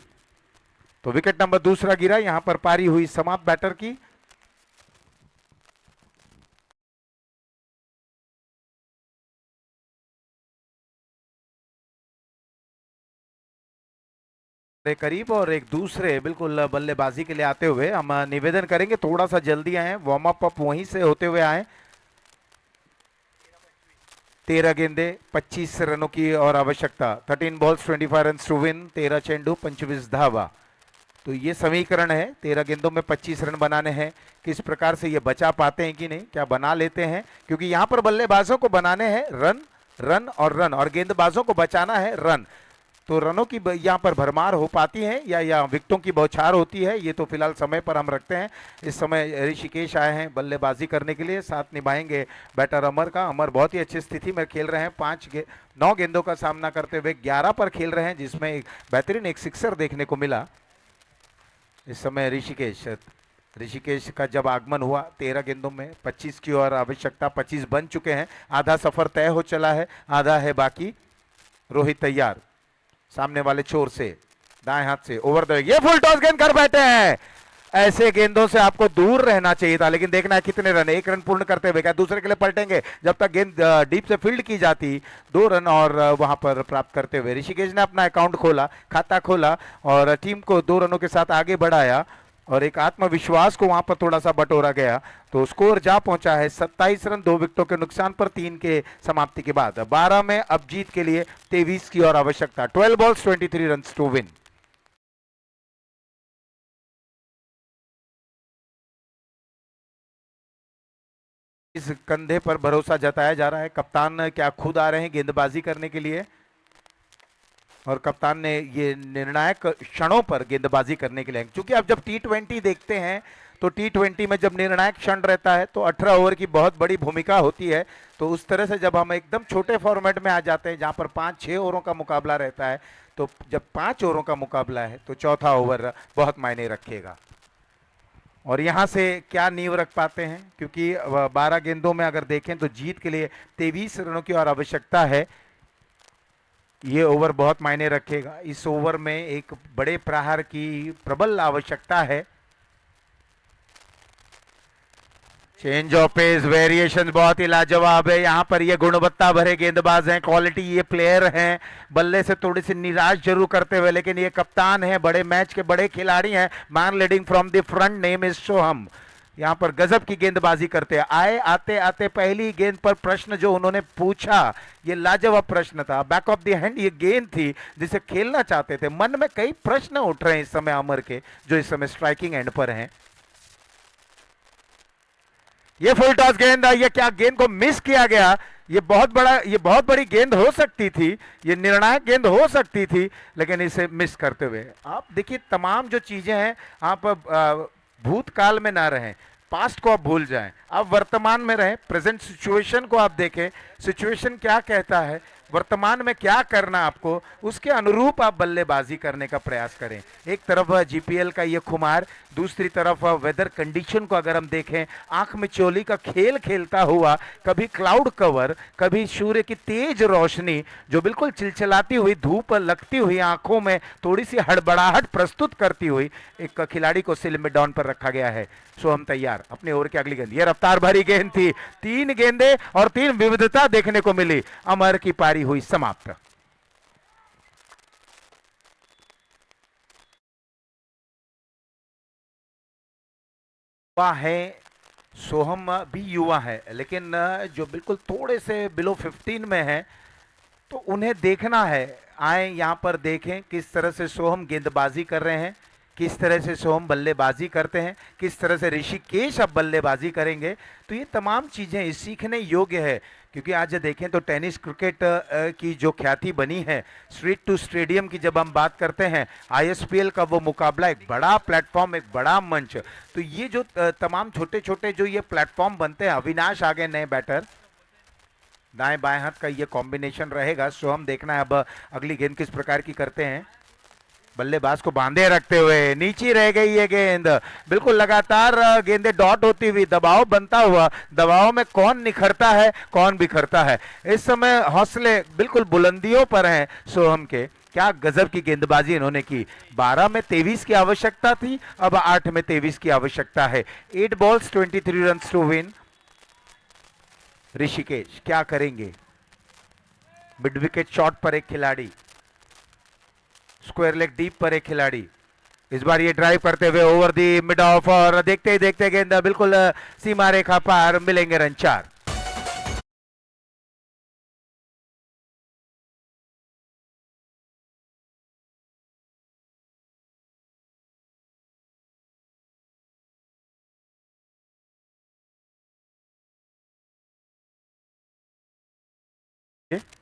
तो विकेट नंबर दूसरा गिरा। यहां पर पारी हुई समाप्त बैटर की। करीब और एक दूसरे बिल्कुल बल्लेबाजी के लिए आते हुए हम निवेदन करेंगे थोड़ा सा जल्दी आए, वार्म अप वहीं से होते हुए आए। 13 गेंदे 25 रनों की और आवश्यकता। 13 बॉल्स 25 रन टू विन। 13 चेंडू 25 धावा। तो ये समीकरण है, 13 गेंदों में 25 रन बनाने हैं। किस प्रकार से ये बचा पाते हैं कि नहीं, क्या बना लेते हैं, क्योंकि यहां पर बल्लेबाजों को बनाने हैं रन, रन और रन, और गेंदबाजों को बचाना है रन। तो रनों की यहाँ पर भरमार हो पाती है या विकेटों की बौछार होती है, ये तो फिलहाल समय पर हम रखते हैं। इस समय ऋषिकेश आए हैं बल्लेबाजी करने के लिए, साथ निभाएंगे बैटर अमर का। अमर बहुत ही अच्छी स्थिति में खेल रहे हैं। 9 गेंदों का सामना करते हुए 11 पर खेल रहे हैं, जिसमें एक बेहतरीन एक सिक्सर देखने को मिला। इस समय ऋषिकेश का जब आगमन हुआ 13 गेंदों में 25 की और आवश्यकता। 25 बन चुके हैं, आधा सफर तय हो चला है, आधा है बाकी। रोहित तैयार, सामने वाले छोर से दाएं हाथ से ओवर द, ये फुल टॉस गेंद कर बैठे हैं। ऐसे गेंदों से आपको दूर रहना चाहिए था, लेकिन देखना है कितने रन। 1 रन पूर्ण करते हुए क्या दूसरे के लिए पलटेंगे? जब तक गेंद डीप से फील्ड की जाती, 2 रन और वहां पर प्राप्त करते हुए ऋषिकेश ने अपना अकाउंट खोला, खाता खोला और टीम को 2 रनों के साथ आगे बढ़ाया। और एक आत्मविश्वास को वहां पर थोड़ा सा बटोरा गया। तो स्कोर जा पहुंचा है 27 रन 2 विकेटों के नुकसान पर 3 के समाप्ति के बाद। 12 में अब जीत के लिए 23 की और आवश्यकता। 12 बॉल्स 23 रन टू विन। इस कंधे पर भरोसा जताया जा रहा है। कप्तान क्या खुद आ रहे हैं गेंदबाजी करने के लिए, और कप्तान ने ये निर्णायक क्षणों पर गेंदबाजी करने के लिए, क्योंकि अब जब T20 देखते हैं तो T20 में जब निर्णायक क्षण रहता है तो 18 ओवर की बहुत बड़ी भूमिका होती है। तो उस तरह से जब हम एकदम छोटे फॉर्मेट में आ जाते हैं जहां पर 5-6 ओवरों का मुकाबला रहता है, तो जब 5 ओवरों का मुकाबला है तो चौथा ओवर बहुत मायने रखेगा। और यहां से क्या नींव रख पाते हैं, क्योंकि 12 गेंदों में अगर देखें तो जीत के लिए 23 रनों की और आवश्यकता है। ये ओवर बहुत मायने रखेगा। इस ओवर में एक बड़े प्रहार की प्रबल आवश्यकता है। चेंज ऑफ पेस, वेरिएशन बहुत ही लाजवाब है। यहाँ पर ये गुणवत्ता भरे गेंदबाज हैं, क्वालिटी ये प्लेयर हैं। बल्ले से थोड़ी सी निराश जरूर करते हुए, लेकिन ये कप्तान है, बड़े मैच के बड़े खिलाड़ी हैं। Man leading from the front, name is Soham. यहाँ पर गजब की गेंदबाजी करते आए। आते आते पहली गेंद पर प्रश्न जो उन्होंने पूछा, ये लाजवाब प्रश्न था। बैक ऑफ द हैंड ये गेंद थी जिसे खेलना चाहते थे। मन में कई प्रश्न उठ रहे हैं इस समय अमर के, जो इस समय स्ट्राइकिंग एंड पर हैं। ये फुल टॉस गेंद, ये क्या गेंद को मिस किया गया। ये बहुत बड़ी गेंद हो सकती थी, ये निर्णायक गेंद हो सकती थी, लेकिन इसे मिस करते हुए। आप देखिए तमाम जो चीजें हैं, आप भूतकाल में ना रहें, पास्ट को आप भूल जाएं, आप वर्तमान में रहें। प्रेजेंट सिचुएशन को आप देखें, सिचुएशन क्या कहता है, वर्तमान में क्या करना आपको, उसके अनुरूप आप बल्लेबाजी करने का प्रयास करें। एक तरफ जीपीएल का ये खुमार, दूसरी तरफ वेदर कंडीशन को अगर हम देखें, आंख में चोली का खेल खेलता हुआ, कभी क्लाउड कवर, कभी सूर्य की तेज रोशनी जो बिल्कुल चिलचिलाती हुई धूप लगती हुई आंखों में थोड़ी सी हड़बड़ाहट प्रस्तुत करती हुई एक खिलाड़ी को सिल में डाउन पर रखा गया है। सो हम तैयार अपने ओवर की अगली गेंद। ये रफ्तार भरी गेंद थी, 3 गेंदें और 3 विविधता देखने को मिली। अमर की पारी हुई समाप्त। युवा है, सोहम भी युवा है, लेकिन जो बिल्कुल थोड़े से बिलो 15 में है, तो उन्हें देखना है। आए यहाँ पर देखें किस तरह से सोहम गेंदबाजी कर रहे हैं, किस तरह से सोहम बल्लेबाजी करते हैं, किस तरह से ऋषिकेश अब बल्लेबाजी करेंगे। तो ये तमाम चीज़ें सीखने योग्य है, क्योंकि आज देखें तो टेनिस क्रिकेट की जो ख्याति बनी है, स्ट्रीट टू स्टेडियम की जब हम बात करते हैं, आईएसपीएल का वो मुकाबला, एक बड़ा प्लेटफॉर्म, एक बड़ा मंच। तो ये जो तमाम छोटे छोटे जो ये प्लेटफॉर्म बनते हैं, अविनाश आ गए नए बैटर, दाएं बाएं हाथ का ये कॉम्बिनेशन रहेगा। सो हम देखना है अब अगली गेंद किस प्रकार की करते हैं। बल्लेबाज को बांधे रखते हुए नीचे रह गई ये गेंद, बिल्कुल लगातार गेंदें डॉट होती हुई, दबाव बनता हुआ, दबाव में कौन निखरता है कौन बिखरता है। इस समय हौसले बिल्कुल बुलंदियों पर हैं सोहम के। क्या गजब की गेंदबाजी इन्होंने की। 12 में 23 की आवश्यकता थी, अब 8 में 23 की आवश्यकता है। 8 balls 23 run to win. Rishikesh क्या करेंगे। मिड विकेट शॉट पर एक खिलाड़ी, स्क्वायर लेग डीप पर एक खिलाड़ी। इस बार ये ड्राइव करते हुए ओवर दी मिड ऑफ, और देखते ही देखते गेंद बिल्कुल सीमा रेखा पार, मिलेंगे रन 4।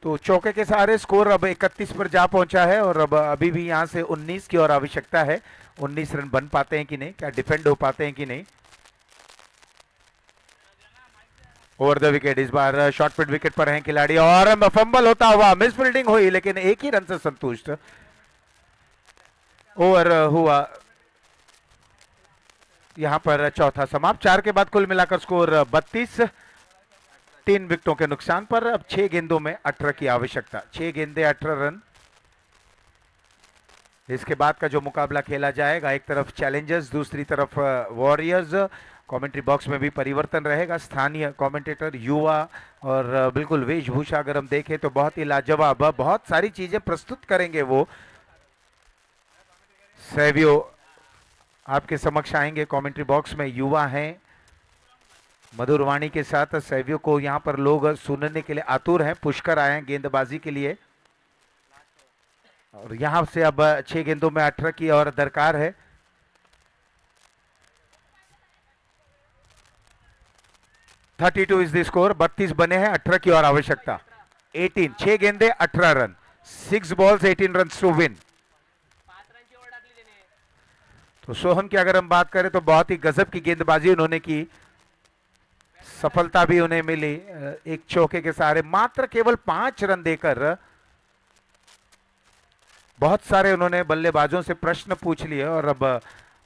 तो चौके के सहारे स्कोर अब 31 पर जा पहुंचा है, और अब अभी भी यहां से 19 की और आवश्यकता है। 19 रन बन पाते हैं कि नहीं, क्या डिफेंड हो पाते हैं कि नहीं। ओवर द विकेट, इस बार शॉर्ट मिड विकेट पर हैं खिलाड़ी, और फंबल होता हुआ मिस फील्डिंग हुई, लेकिन एक ही रन से संतुष्ट। ओवर हुआ यहां पर चौथा समाप्त। 4 के बाद कुल मिलाकर स्कोर 32, 3 विकेटों के नुकसान पर। अब 6 गेंदों में 18 की आवश्यकता, 6 गेंदे 18 रन। इसके बाद का जो मुकाबला खेला जाएगा, एक तरफ चैलेंजर्स, दूसरी तरफ वॉरियर्स। कमेंट्री बॉक्स में भी परिवर्तन रहेगा, स्थानीय कमेंटेटर, युवा, और बिल्कुल वेशभूषा अगर हम देखें तो बहुत ही लाजवाब, बहुत सारी चीजें प्रस्तुत करेंगे वो। सैवियो आपके समक्ष आएंगे कमेंट्री बॉक्स में, युवा हैं, मधुर वाणी के साथ सैवियो को यहां पर लोग सुनने के लिए आतुर हैं। पुष्कर आए हैं गेंदबाजी के लिए, और यहां से अब 6 गेंदों में 18 की और दरकार है। (32 इज द स्कोर, 32 बने हैं, 18 की और आवश्यकता। 18, 6 गेंदे 18 run, 6 balls 18 run to win. तो सोहम की अगर हम बात करें तो बहुत ही गजब की गेंदबाजी उन्होंने की, सफलता भी उन्हें मिली। एक चौके के सहारे मात्र केवल 5 रन देकर बहुत सारे उन्होंने बल्लेबाजों से प्रश्न पूछ लिए, और अब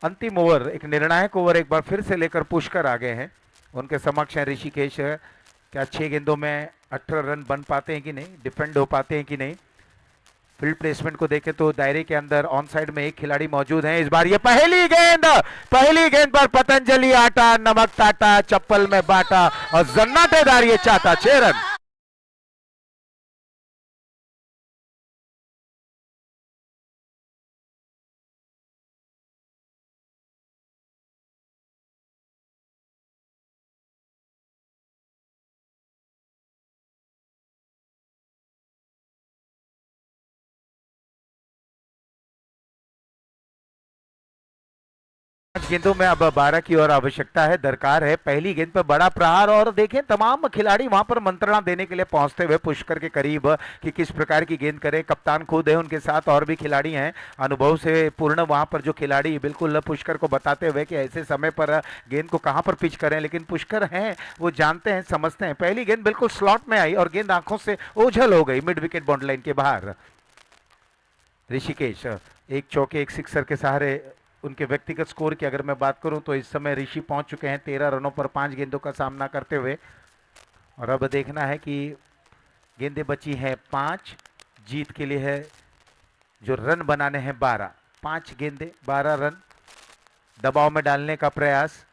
अंतिम ओवर, एक निर्णायक ओवर एक बार फिर से लेकर पुष्कर आ गए हैं। उनके समक्ष है ऋषिकेश। क्या 6 गेंदों में 18 रन बन पाते हैं कि नहीं, डिफेंड हो पाते हैं कि नहीं। फील्ड प्लेसमेंट को देखें तो दायरे के अंदर ऑन साइड में एक खिलाड़ी मौजूद है। इस बार ये पहली गेंद पर पतंजलि आटा, नमक टाटा, चप्पल में बाटा, और जन्नाटेदार ये चाहता 6 रन। गेंदों में अब 12 की और आवश्यकता है, दरकार है। पहली गेंद पर बड़ा प्रहार और देखें तमाम खिलाड़ी वहां पर मंत्रणा देने के लिए पहुंचते हुए पुष्कर के करीब कि किस प्रकार की गेंद करें। कप्तान खुद है, उनके साथ और भी खिलाड़ी हैं अनुभव से पूर्ण वहां पर जो खिलाड़ी बिल्कुल पुष्कर को बताते हुए कि ऐसे समय पर गेंद को कहां पर पिच करें। लेकिन पुष्कर हैं, वो जानते हैं, समझते हैं। पहली गेंद बिल्कुल स्लॉट में आई और गेंद आंखों से ओझल हो गई मिड विकेट बाउंड्री लाइन के बाहर। ऋषिकेश एक चौके एक सिक्सर के सहारे उनके व्यक्तिगत स्कोर की अगर मैं बात करूं तो इस समय ऋषि पहुंच चुके हैं 13 रनों पर 5 गेंदों का सामना करते हुए। और अब देखना है कि गेंदें बची हैं 5, जीत के लिए है जो रन बनाने हैं 12। 5 गेंदें 12 रन, दबाव में डालने का प्रयास।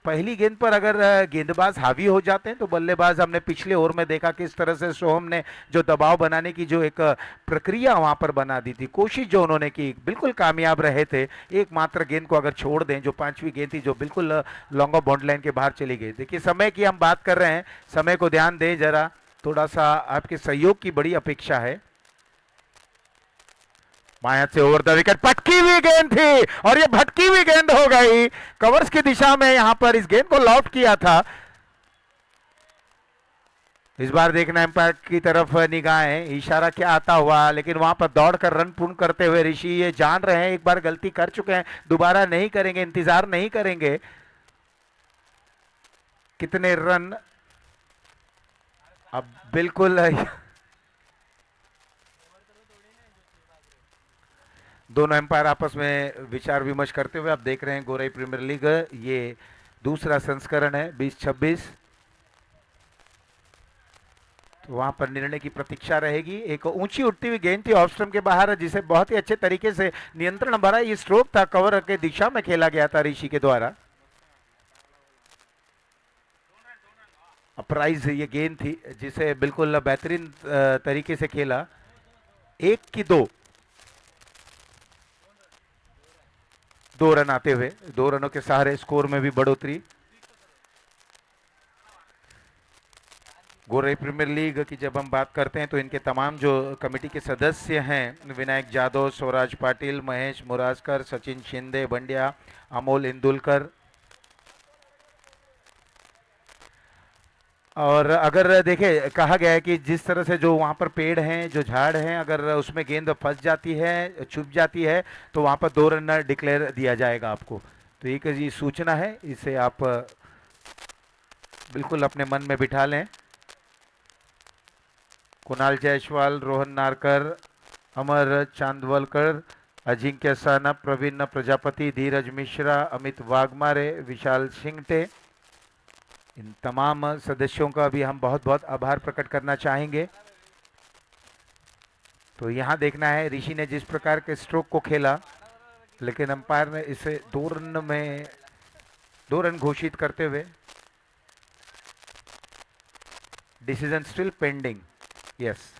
पहली गेंद पर अगर गेंदबाज हावी हो जाते हैं तो बल्लेबाज, हमने पिछले ओवर में देखा किस तरह से सोहम ने जो दबाव बनाने की जो एक प्रक्रिया वहां पर बना दी थी, कोशिश जो उन्होंने की, बिल्कुल कामयाब रहे थे। एकमात्र गेंद को अगर छोड़ दें, जो 5वीं गेंद थी जो बिल्कुल लॉन्ग ऑफ बाउंड्री लाइन के बाहर चली गई। देखिए समय की हम बात कर रहे हैं, समय को ध्यान दें जरा, थोड़ा सा आपके सहयोग की बड़ी अपेक्षा है। माया से ओवर द विकेट, भटकी हुई गेंद थी और ये भटकी हुई गेंद हो गई। कवर्स की दिशा में यहां पर इस गेंद को लॉफ्ट किया था। इस बार देखना एम्पायर की तरफ निगाहें, इशारा क्या आता हुआ, लेकिन वहां पर दौड़कर रन पूर्ण करते हुए ऋषि ये जान रहे हैं एक बार गलती कर चुके हैं, दोबारा नहीं करेंगे, इंतजार नहीं करेंगे। कितने रन अब बिल्कुल दोनों एम्पायर आपस में विचार विमर्श करते हुए आप देख रहे हैं गोरई प्रीमियर लीग, ये दूसरा संस्करण है 2026। तो वहां पर निर्णय की प्रतीक्षा रहेगी। एक ऊंची उठती हुई गेंद थी ऑफ स्टंप के बाहर, जिसे बहुत ही अच्छे तरीके से नियंत्रण भरा ये स्ट्रोक था, कवर के दिशा में खेला गया था ऋषि के द्वारा। अपराइज ये गेंद थी जिसे बिल्कुल बेहतरीन तरीके से खेला। 1 की 2 रन आते हुए, 2 रनों के सहारे स्कोर में भी बढ़ोतरी। गोरई प्रीमियर लीग की जब हम बात करते हैं तो इनके तमाम जो कमेटी के सदस्य हैं, विनायक जादव, स्वराज पाटिल, महेश मुराजकर, सचिन शिंदे बंडिया, अमोल इंदुलकर, और अगर देखे कहा गया है कि जिस तरह से जो वहाँ पर पेड़ हैं, जो झाड़ हैं, अगर उसमें गेंद फंस जाती है, छुप जाती है, तो वहाँ पर 2 रन डिक्लेयर दिया जाएगा आपको। तो एक ये सूचना है, इसे आप बिल्कुल अपने मन में बिठा लें। कुणाल जायसवाल, रोहन नारकर, अमर चांदवलकर, अजिंक्य साना, प्रवीण प्रजापति, धीरज मिश्रा, अमित वाघमारे, विशाल सिंगटे, इन तमाम सदस्यों का भी हम बहुत बहुत आभार प्रकट करना चाहेंगे। तो यहां देखना है ऋषि ने जिस प्रकार के स्ट्रोक को खेला, लेकिन अंपायर ने इसे 2 रन में 2 रन घोषित करते हुए डिसीजन स्टिल पेंडिंग। यस,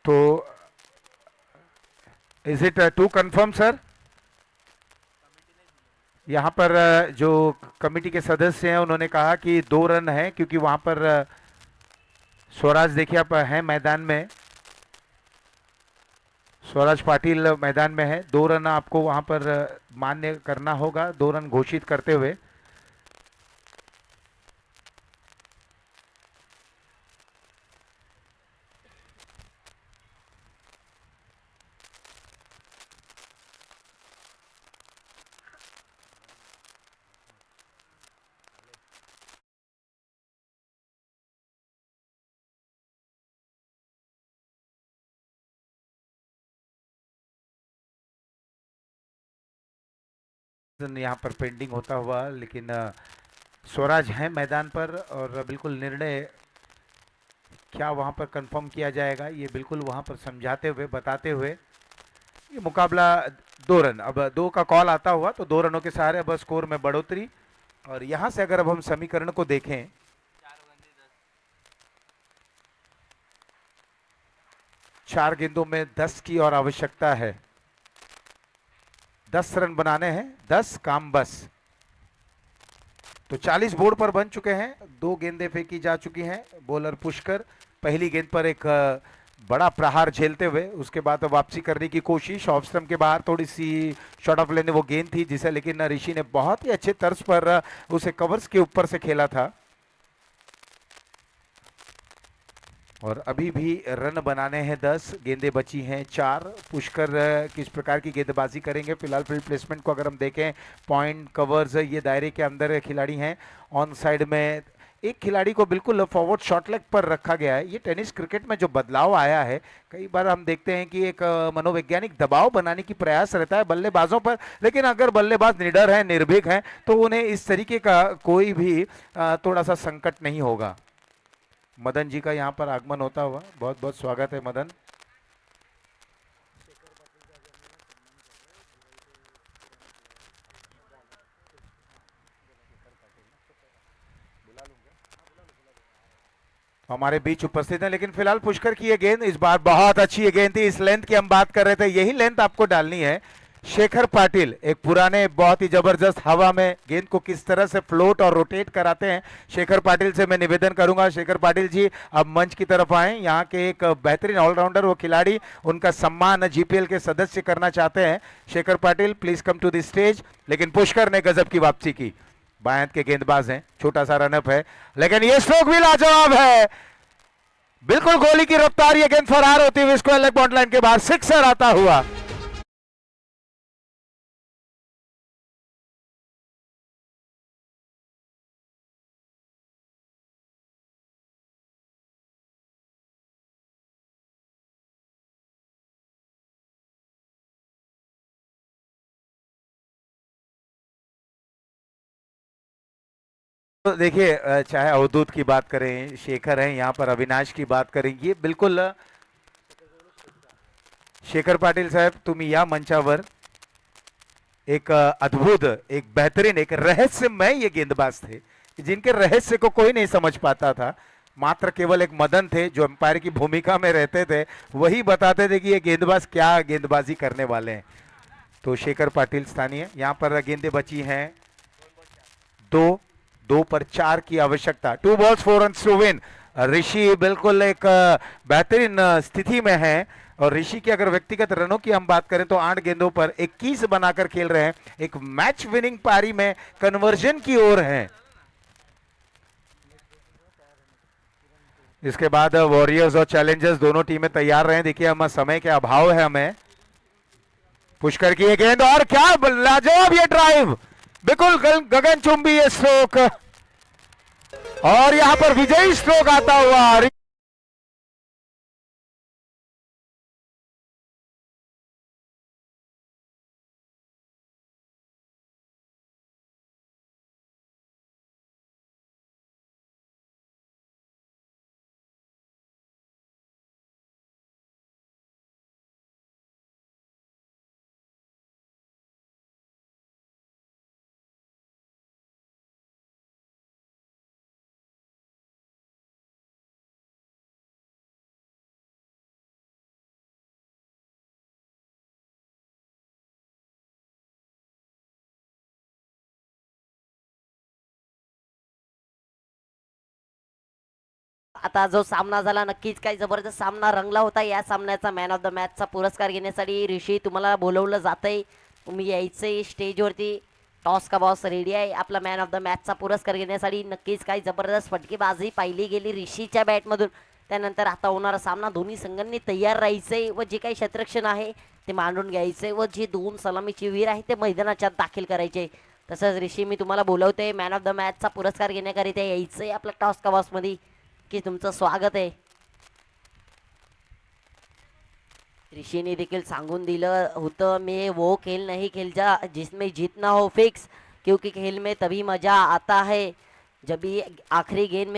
तो is it to confirm sir? यहाँ पर जो कमेटी के सदस्य हैं उन्होंने कहा कि 2 रन है, क्योंकि वहां पर स्वराज देखिए आप हैं मैदान में, स्वराज पाटिल मैदान में है। 2 रन आपको वहां पर मान्य करना होगा, 2 रन घोषित करते हुए। यहाँ पर पेंडिंग होता हुआ, लेकिन स्वराज है मैदान पर और बिल्कुल निर्णय क्या वहाँ पर कंफर्म किया जाएगा ये बिल्कुल वहाँ पर समझाते हुए, बताते हुए। ये मुकाबला 2 रन, अब 2 का कॉल आता हुआ तो 2 रनों के सहारे अब स्कोर में बढ़ोतरी। और यहाँ से अगर अब हम समीकरण को देखें, 4 गेंदों में 10 की और आवश्यकता है। 10 रन बनाने हैं, 10 काम बस। तो 40 बोर्ड पर बन चुके हैं, 2 गेंदें फेंकी जा चुकी हैं। बॉलर पुष्कर पहली गेंद पर एक बड़ा प्रहार झेलते हुए उसके बाद वापसी करने की कोशिश, ऑफ स्टंप के बाहर थोड़ी सी शॉर्ट ऑफ लेने वो गेंद थी जिसे लेकिन ऋषि ने बहुत ही अच्छे तर्ज पर उसे कवर्स के ऊपर से खेला था। और अभी भी रन बनाने हैं 10, गेंदें बची हैं 4। पुष्कर किस प्रकार की गेंदबाजी करेंगे? फिलहाल फील्ड प्लेसमेंट को अगर हम देखें, पॉइंट कवर्स ये दायरे के अंदर खिलाड़ी हैं। ऑन साइड में एक खिलाड़ी को बिल्कुल फॉरवर्ड शॉर्ट लेग पर रखा गया है। ये टेनिस क्रिकेट में जो बदलाव आया है, कई बार हम देखते हैं कि एक मनोवैज्ञानिक दबाव बनाने की प्रयास रहता है बल्लेबाजों पर, लेकिन अगर बल्लेबाज निडर है, निर्भीक है, तो उन्हें इस तरीके का कोई भी थोड़ा सा संकट नहीं होगा। मदन जी का यहाँ पर आगमन होता हुआ बहुत बहुत स्वागत है मदन। हमारे बीच उपस्थित हैं, लेकिन फिलहाल पुष्कर की ये गेंद इस बार बहुत अच्छी ये गेंद थी। इस लेंथ की हम बात कर रहे थे, यही लेंथ आपको डालनी है। शेखर पाटिल एक पुराने बहुत ही जबरदस्त हवा में गेंद को किस तरह से फ्लोट और रोटेट कराते हैं, शेखर पाटिल से मैं निवेदन करूंगा। शेखर पाटिल जी अब मंच की तरफ आए। यहाँ के एक बेहतरीन ऑलराउंडर वो खिलाड़ी, उनका सम्मान जीपीएल के सदस्य करना चाहते हैं। Shekhar Patil please come to the stage. लेकिन पुष्कर ने गजब की वापसी की, बाएं के गेंदबाज हैं, छोटा सा रनअप है, लेकिन ये स्ट्रोक भी लाजवाब है। बिल्कुल गोली की रफ्तार, ये गेंद फरार होती हुई स्क्वायर लेग बॉन्ड लाइन के बाहर सिक्सर आता हुआ। तो देखिए चाहे अवधूत की बात करें, शेखर हैं यहाँ पर, अविनाश की बात करें, ये बिल्कुल शेखर पाटील साहेब तुम्ही या मंचावर एक अद्भुत, एक बेहतरीन, एक रहस्यमय ये गेंदबाज थे जिनके रहस्य को कोई नहीं समझ पाता था। मात्र केवल एक मदन थे जो अंपायर की भूमिका में रहते थे, वही बताते थे कि ये गेंदबाज क्या गेंदबाजी करने वाले हैं। तो शेखर पाटिल स्थानीय, यहाँ पर गेंदें बची हैं 2 पर 4 की आवश्यकता। 2 balls 4 runs to win। ऋषि बिल्कुल एक बेहतरीन स्थिति में है, और ऋषि की अगर व्यक्तिगत रनों की हम बात करें तो 8 गेंदों पर 21 बनाकर खेल रहे हैं, एक मैच विनिंग पारी में कन्वर्जन की ओर हैं। इसके बाद वॉरियर्स और चैलेंजर्स दोनों टीमें तैयार रहे। देखिए हम समय के अभाव है हमें। पुष्कर की ये गेंद, और क्या लाजवाब ये ड्राइव, बिल्कुल गगनचुंबी ये स्ट्रोक, और यहां पर विजयी स्ट्रोक आता हुआ। आता जो सामना झाला, नक्कीच काही जबरदस्त सामना रंगला होता। या सामन्याचा मॅन ऑफ द मॅचचा पुरस्कार घेण्यासाठी ऋषी तुम्हाला बोलवलं जातंय, तुम्ही यायचंय स्टेजवरती। टॉस का बॉस रेडी आहे आपला मॅन ऑफ द मॅचचा पुरस्कार घेण्यासाठी। नक्कीच काही जबरदस्त फटकेबाजी पाहिली गेली ऋषीच्या बॅटमधून। त्यानंतर आता होणारा सामना, दोन्ही संघांनी तयार राहायचंय व जे काही क्षेत्ररक्षण आहे ते मांडून घ्यायचंय व जे 2 सलामीचे वीर आहे ते मैदानाच्या दाखल करायचे। तसंच ऋषी मी तुम्हाला बोलवते, मॅन ऑफ द मॅचचा पुरस्कार घेण्याकरिता यायचंय आपल्या टॉस का बॉसमध्ये, की तुमचं स्वागत आहे। ऋषीने देखील सांगून दिलं होतं, मैं वो खेल नहीं खेलता जिसमें जीतना हो फिक्स, क्योंकि खेल में तभी मजा आता है जब भी आखिरी गेंद में